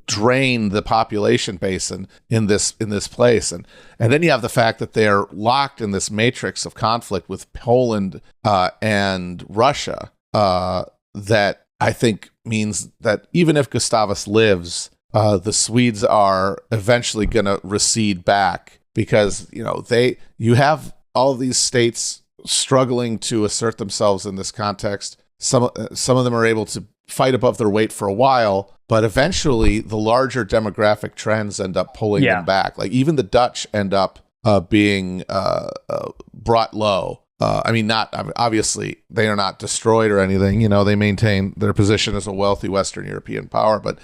drain the population basin in this place, and then you have the fact that they're locked in this matrix of conflict with Poland and Russia. That I think means that even if Gustavus lives, the Swedes are eventually going to recede back, because you have all these states struggling to assert themselves in this context. Some of them are able to fight above their weight for a while, but eventually the larger demographic trends end up pulling them back. Like even the Dutch end up being brought low. Not obviously they are not destroyed or anything. They maintain their position as a wealthy Western European power, but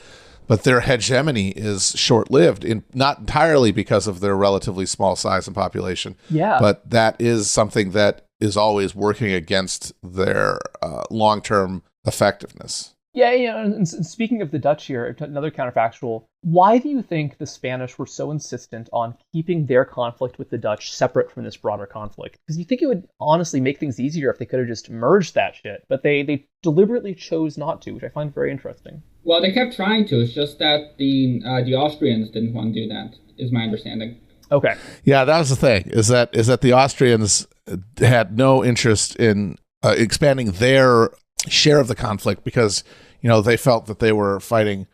their hegemony is short-lived, not entirely because of their relatively small size and population. Yeah. But that is something that is always working against their long-term effectiveness. Yeah, and speaking of the Dutch here, another counterfactual, why do you think the Spanish were so insistent on keeping their conflict with the Dutch separate from this broader conflict? Because you think it would honestly make things easier if they could have just merged that shit, but they deliberately chose not to, which I find very interesting. Well, they kept trying to. It's just that the Austrians didn't want to do that, is my understanding. Okay. Yeah, that was the thing, is that the Austrians had no interest in expanding their share of the conflict, because they felt that they were fighting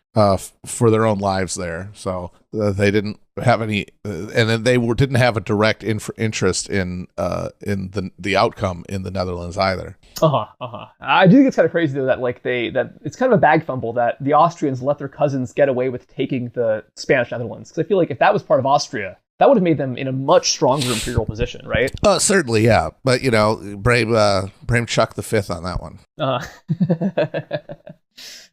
for their own lives there, so they didn't have any, and then they didn't have a direct interest in the outcome in the Netherlands either. I do think it's kind of crazy though that it's kind of a bag fumble that the Austrians let their cousins get away with taking the Spanish Netherlands, because I feel like if that was part of Austria, that would have made them in a much stronger imperial position, right? Certainly, yeah. But blame Chuck V on that one.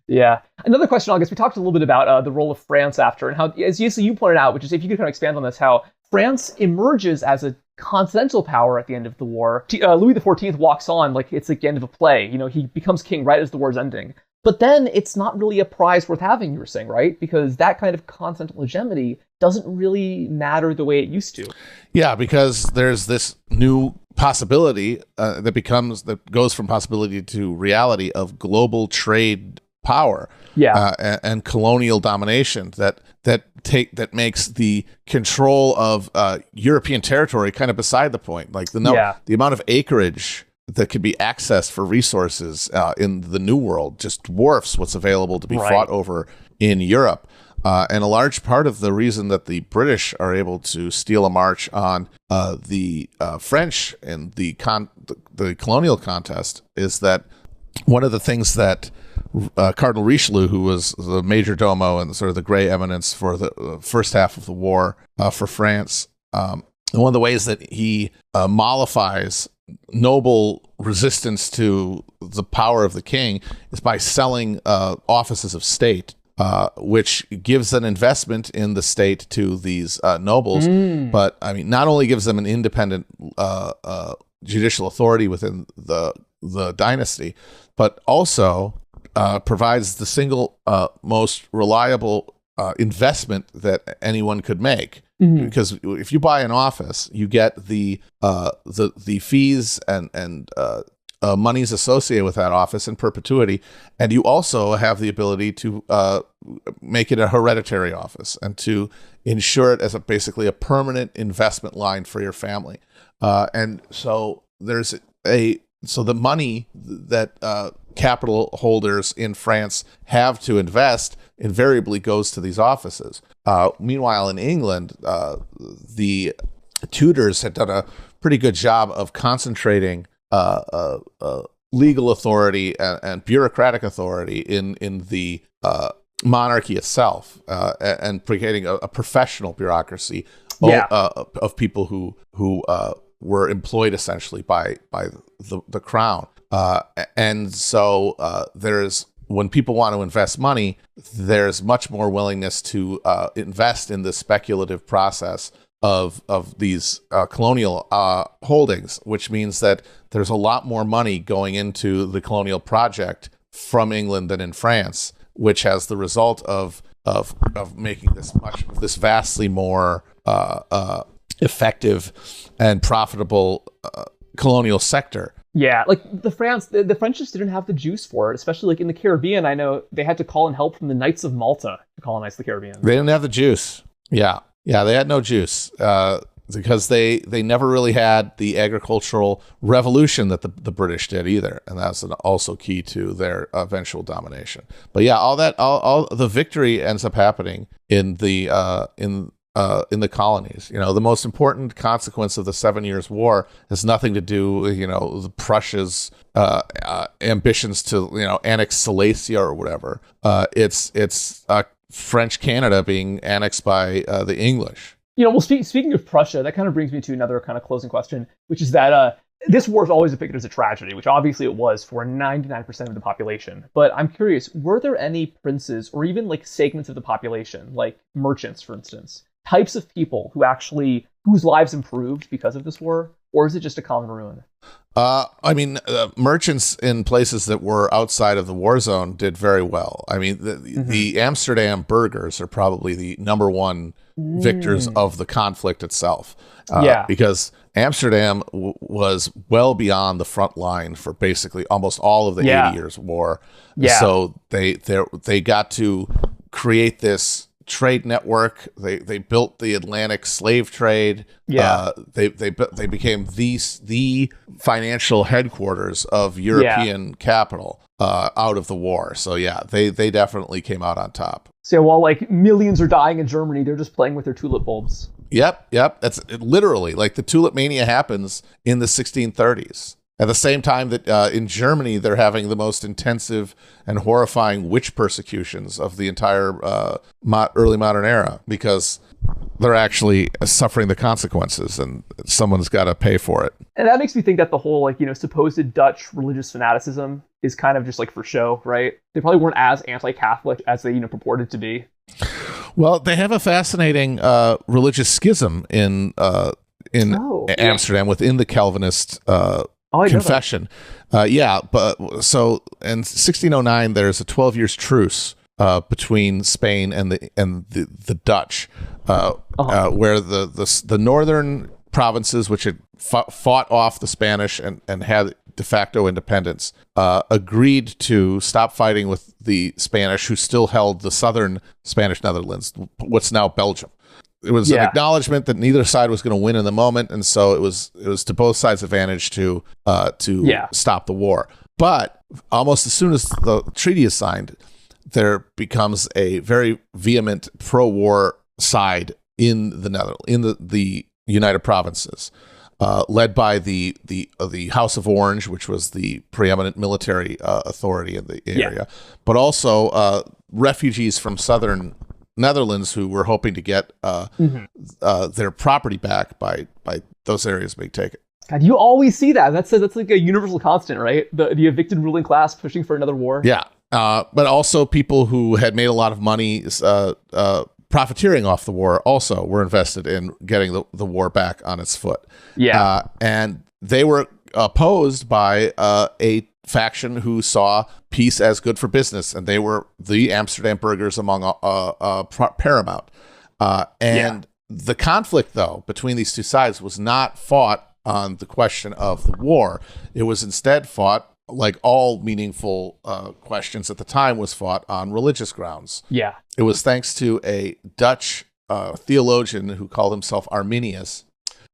Yeah. Another question, August, we talked a little bit about the role of France after, and how, as you pointed out, which is, if you could kind of expand on this, how France emerges as a continental power at the end of the war. Louis XIV walks on like it's like the end of a play. He becomes king right as the war's ending. But then it's not really a prize worth having, you were saying, right? Because that kind of continental hegemony doesn't really matter the way it used to. Yeah, because there's this new possibility that goes from possibility to reality of global trade power, and colonial domination that makes the control of European territory kind of beside the point. Like the amount of acreage that could be accessed for resources in the New World just dwarfs what's available to be fought over in Europe. And a large part of the reason that the British are able to steal a march on the French in the colonial contest is that one of the things that Cardinal Richelieu, who was the major domo and sort of the gray eminence for the first half of the war for France, one of the ways that he mollifies noble resistance to the power of the king is by selling offices of state, which gives an investment in the state to these nobles. But not only gives them an independent judicial authority within the dynasty, but also provides the single most reliable investment that anyone could make. Because if you buy an office, you get the fees and monies associated with that office in perpetuity, and you also have the ability to make it a hereditary office and to ensure it as basically a permanent investment line for your family. And so so the money that capital holders in France have to invest invariably goes to these offices. Meanwhile, in England, the Tudors had done a pretty good job of concentrating legal authority and bureaucratic authority in the monarchy itself, and creating a professional bureaucracy of people who were employed essentially by the crown. And so when people want to invest money, there's much more willingness to invest in the speculative process of these colonial holdings, which means that there's a lot more money going into the colonial project from England than in France, which has the result of making this vastly more effective and profitable colonial sector. Yeah, like the French just didn't have the juice for it, especially like in the Caribbean. I know they had to call in help from the Knights of Malta to colonize the Caribbean. They didn't have the juice. Yeah, they had no juice because they never really had the agricultural revolution that the British did either, and that's also key to their eventual domination. But yeah, all the victory ends up happening in the colonies. The most important consequence of the 7 Years' War has nothing to do with, Prussia's ambitions to, annex Silesia or whatever. It's French Canada being annexed by the English. Well, speaking of Prussia, that kind of brings me to another kind of closing question, which is that this war is always depicted as a tragedy, which obviously it was for 99% of the population. But I'm curious, were there any princes or even like segments of the population, like merchants, for instance, types of people whose lives improved because of this war, or is it just a common ruin? Merchants in places that were outside of the war zone did very well. I mean, the Amsterdam burghers are probably the number one victors of the conflict itself. Because Amsterdam was well beyond the front line for basically almost all of the 80 Years' War. Yeah. So they got to create this trade network. They built the Atlantic slave trade. They became the financial headquarters of European capital out of the war. So they definitely came out on top. So while like millions are dying in Germany, they're just playing with their tulip bulbs. Yep. That's literally like the tulip mania happens in the 1630s. At the same time that in Germany, they're having the most intensive and horrifying witch persecutions of the entire early modern era, because they're actually suffering the consequences and someone's got to pay for it. And that makes me think that the whole supposed Dutch religious fanaticism is kind of just like for show, right? They probably weren't as anti-Catholic as they purported to be. Well, they have a fascinating religious schism in Amsterdam within the Calvinist confession. But so in 1609, there's a 12 years truce between Spain and the Dutch, where the northern provinces, which had fought off the Spanish and had de facto independence, agreed to stop fighting with the Spanish, who still held the southern Spanish Netherlands, what's now Belgium. It was an acknowledgement that neither side was going to win in the moment, and so it was to both sides' advantage to stop the war. But almost as soon as the treaty is signed, there becomes a very vehement pro-war side in the United Provinces, led by the House of Orange, which was the preeminent military authority in the area, but also refugees from southern Netherlands who were hoping to get their property back by those areas being taken. God, you always see that. That's like a universal constant, right? The evicted ruling class pushing for another war. Yeah, but also people who had made a lot of money profiteering off the war also were invested in getting the war back on its foot. Yeah, and they were opposed by a faction who saw peace as good for business, and they were the Amsterdam burghers among paramount. The conflict, though, between these two sides was not fought on the question of the war. It was instead fought, like all meaningful questions at the time, was fought on religious grounds. Yeah, it was thanks to a Dutch theologian who called himself Arminius,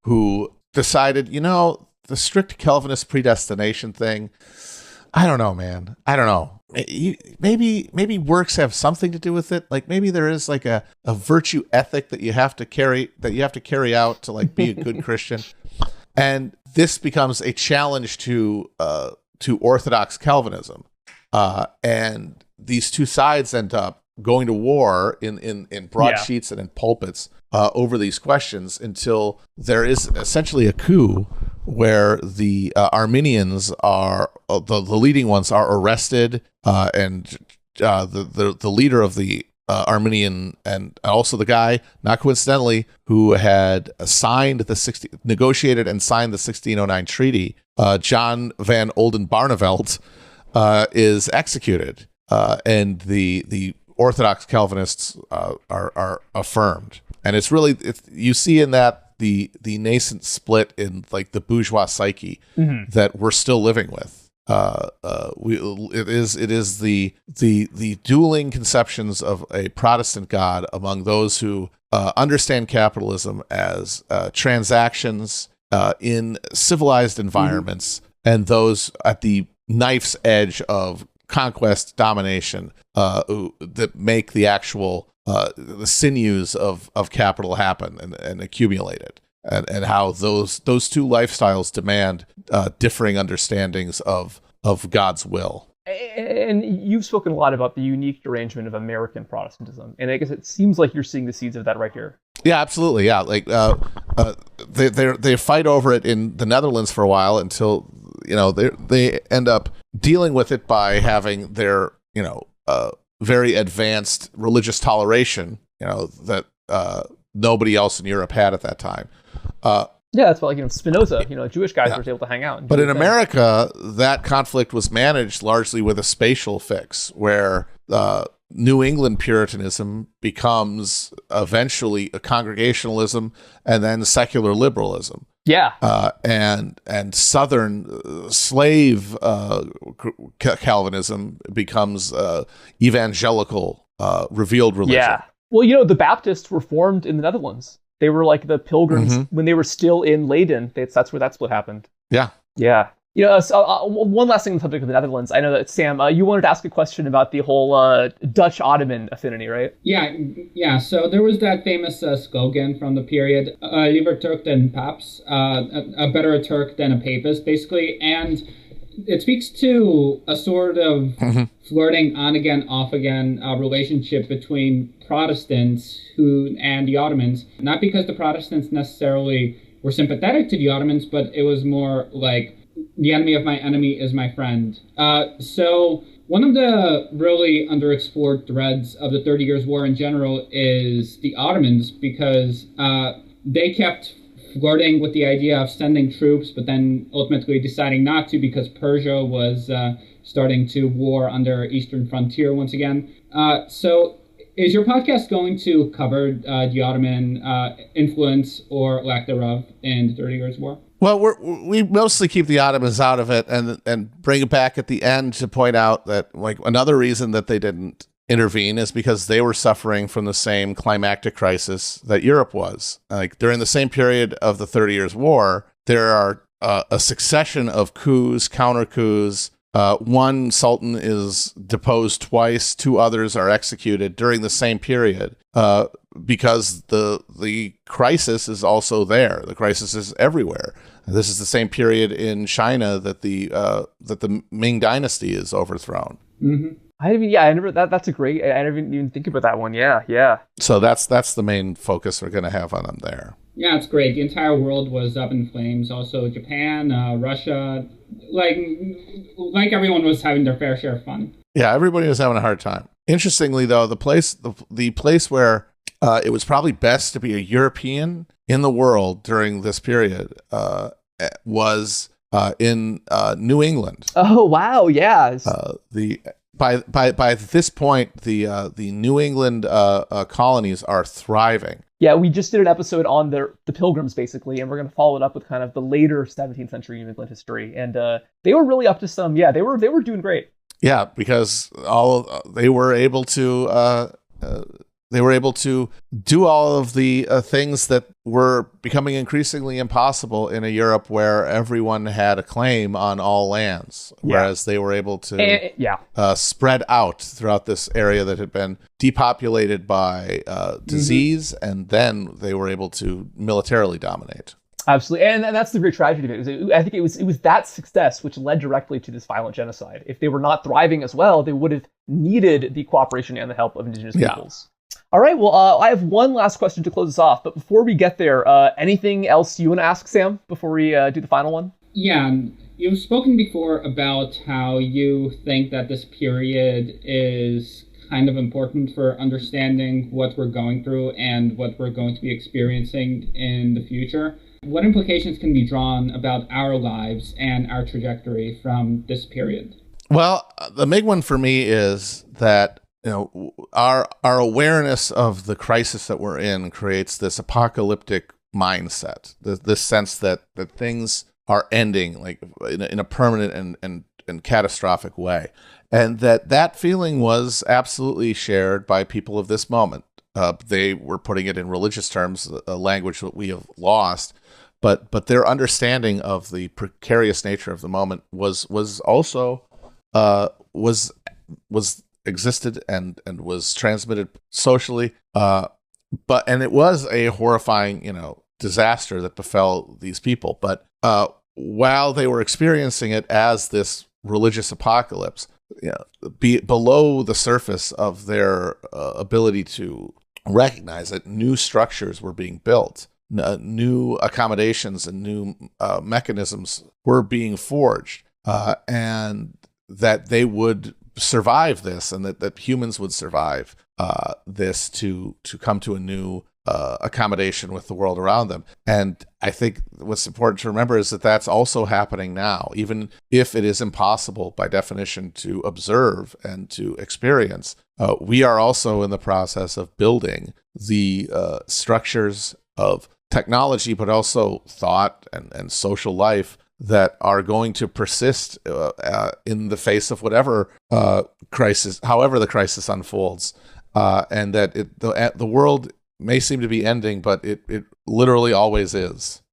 who decided, the strict Calvinist predestination thing, I don't know, man. I don't know. Maybe works have something to do with it. Like maybe there is like a virtue ethic that you have to carry out to like be a good Christian. And this becomes a challenge to Orthodox Calvinism. And these two sides end up going to war in broadsheets and in pulpits over these questions until there is essentially a coup where the Arminians are the leading ones are arrested, and the leader of the Arminian, and also the guy, not coincidentally, who had negotiated and signed the 1609 treaty, John van Oldenbarnevelt, is executed, and the Orthodox Calvinists are affirmed. And you see in that the nascent split in like the bourgeois psyche that we're still living with. It is the dueling conceptions of a Protestant God among those who understand capitalism as transactions in civilized environments, and those at the knife's edge of conquest, domination, that make the actual the sinews of capital happen and accumulate it, and how those two lifestyles demand differing understandings of God's will. And you've spoken a lot about the unique derangement of American Protestantism, and I guess it seems like you're seeing the seeds of that right here. Yeah, absolutely. Yeah, like they fight over it in the Netherlands for a while until they end up dealing with it by having their very advanced religious toleration, that nobody else in Europe had at that time. Yeah, that's what, Spinoza, Jewish guys were able to hang out. But in America, that conflict was managed largely with a spatial fix, where New England Puritanism becomes eventually a Congregationalism and then secular liberalism. Yeah. And Southern slave Calvinism becomes evangelical revealed religion. Yeah. Well, the Baptists were formed in the Netherlands. They were like the Pilgrims when they were still in Leiden. That's where that split happened. Yeah. Yeah. One last thing on the subject of the Netherlands. I know that, Sam, you wanted to ask a question about the whole Dutch-Ottoman affinity, right? Yeah. So there was that famous slogan from the period, liever Turk than Paps, a better a Turk than a Papist, basically. And it speaks to a sort of flirting on-again, off-again relationship between Protestants and the Ottomans. Not because the Protestants necessarily were sympathetic to the Ottomans, but it was more like, the enemy of my enemy is my friend. So one of the really underexplored threads of the 30 Years' War in general is the Ottomans, because they kept flirting with the idea of sending troops, but then ultimately deciding not to because Persia was starting to war on their eastern frontier once again. So is your podcast going to cover the Ottoman influence or lack thereof in the 30 Years' War? Well, we mostly keep the Ottomans out of it and bring it back at the end to point out that, like, another reason that they didn't intervene is because they were suffering from the same climactic crisis that Europe was. Like, during the same period of the 30 Years' War, there are a succession of coups, counter-coups. One sultan is deposed twice, two others are executed during the same period, because the crisis is also there. The crisis is everywhere. This is the same period in China that the Ming Dynasty is overthrown. Mm-hmm. I never. That's a great. I never even think about that one. Yeah. So that's the main focus we're going to have on them there. Yeah, it's great. The entire world was up in flames. Also, Japan, Russia, like everyone was having their fair share of fun. Yeah, everybody was having a hard time. Interestingly, though, the place where it was probably best to be a European in the world during this period was in New England. Oh wow! Yeah. By this point, the New England colonies are thriving. Yeah, we just did an episode on the Pilgrims, basically, and we're going to follow it up with kind of the later 17th century New England history. And they were really up to some. Yeah, they were doing great. Yeah, because they were able to do all of the things that were becoming increasingly impossible in a Europe where everyone had a claim on all lands, whereas they were able to spread out throughout this area that had been depopulated by disease, and then they were able to militarily dominate. Absolutely, and that's the great tragedy of it. I think it was that success which led directly to this violent genocide. If they were not thriving as well, they would have needed the cooperation and the help of indigenous peoples. All right, well, I have one last question to close us off, but before we get there, anything else you want to ask, Sam, before we do the final one? Yeah, you've spoken before about how you think that this period is kind of important for understanding what we're going through and what we're going to be experiencing in the future. What implications can be drawn about our lives and our trajectory from this period? Well, the big one for me is that our awareness of the crisis that we're in creates this apocalyptic mindset, this sense that things are ending like in a permanent and catastrophic way. And that feeling was absolutely shared by people of this moment. They were putting it in religious terms, a language that we have lost, but their understanding of the precarious nature of the moment was also was existed and was transmitted socially. And it was a horrifying, disaster that befell these people. But while they were experiencing it as this religious apocalypse, below the surface of their ability to recognize that new structures were being built, new accommodations and new mechanisms were being forged, and that they would survive this, and that humans would survive this to come to a new accommodation with the world around them. And I think what's important to remember is that that's also happening now, even if it is impossible by definition to observe and to experience. We are also in the process of building the structures of technology, but also thought and social life that are going to persist in the face of whatever crisis, however the crisis unfolds, and that the world may seem to be ending, but it literally always is.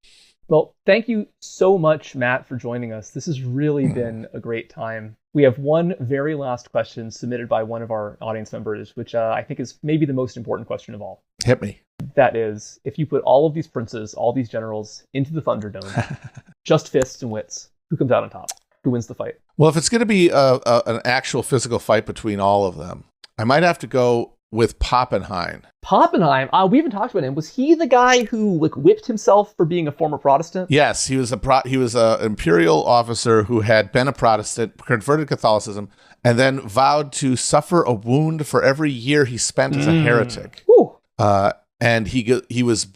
Well, thank you so much, Matt, for joining us. This has really been a great time. We have one very last question submitted by one of our audience members, which I think is maybe the most important question of all. Hit me. That is, if you put all of these princes, all these generals into the Thunderdome, just fists and wits, who comes out on top? Who wins the fight? Well, if it's going to be an actual physical fight between all of them, I might have to go with Pappenheim. Pappenheim? We haven't talked about him. Was he the guy who whipped himself for being a former Protestant? Yes, he was an imperial officer who had been a Protestant, converted to Catholicism, and then vowed to suffer a wound for every year he spent as a heretic. And he was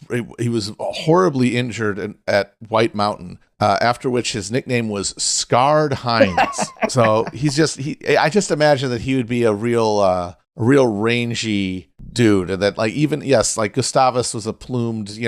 horribly injured at White Mountain. After which his nickname was Scarred Heinz. So I just imagine that he would be a real rangy dude, and that like Gustavus was a plumed,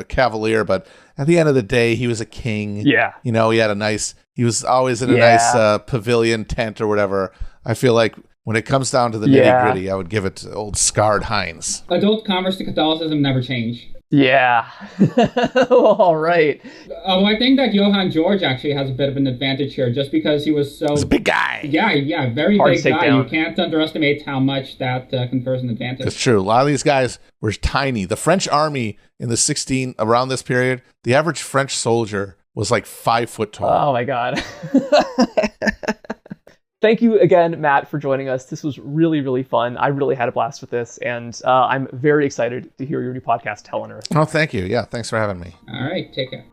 cavalier, but at the end of the day, he was a king. Yeah. He was always in a nice pavilion tent or whatever. I feel like when it comes down to the nitty gritty, I would give it to old Scarred Heinz. Adult converts to Catholicism never change. Yeah. All right. I think that Johann George actually has a bit of an advantage here, just because he was so... He's a big guy. Yeah, very hard big guy. You can't underestimate how much that confers an advantage. It's true. A lot of these guys were tiny. The French army in the around this period, the average French soldier was like 5 foot tall. Oh my God. Thank you again, Matt, for joining us. This was really, really fun. I really had a blast with this, and I'm very excited to hear your new podcast, Hell on Earth. Oh, thank you. Yeah, thanks for having me. All right, take care.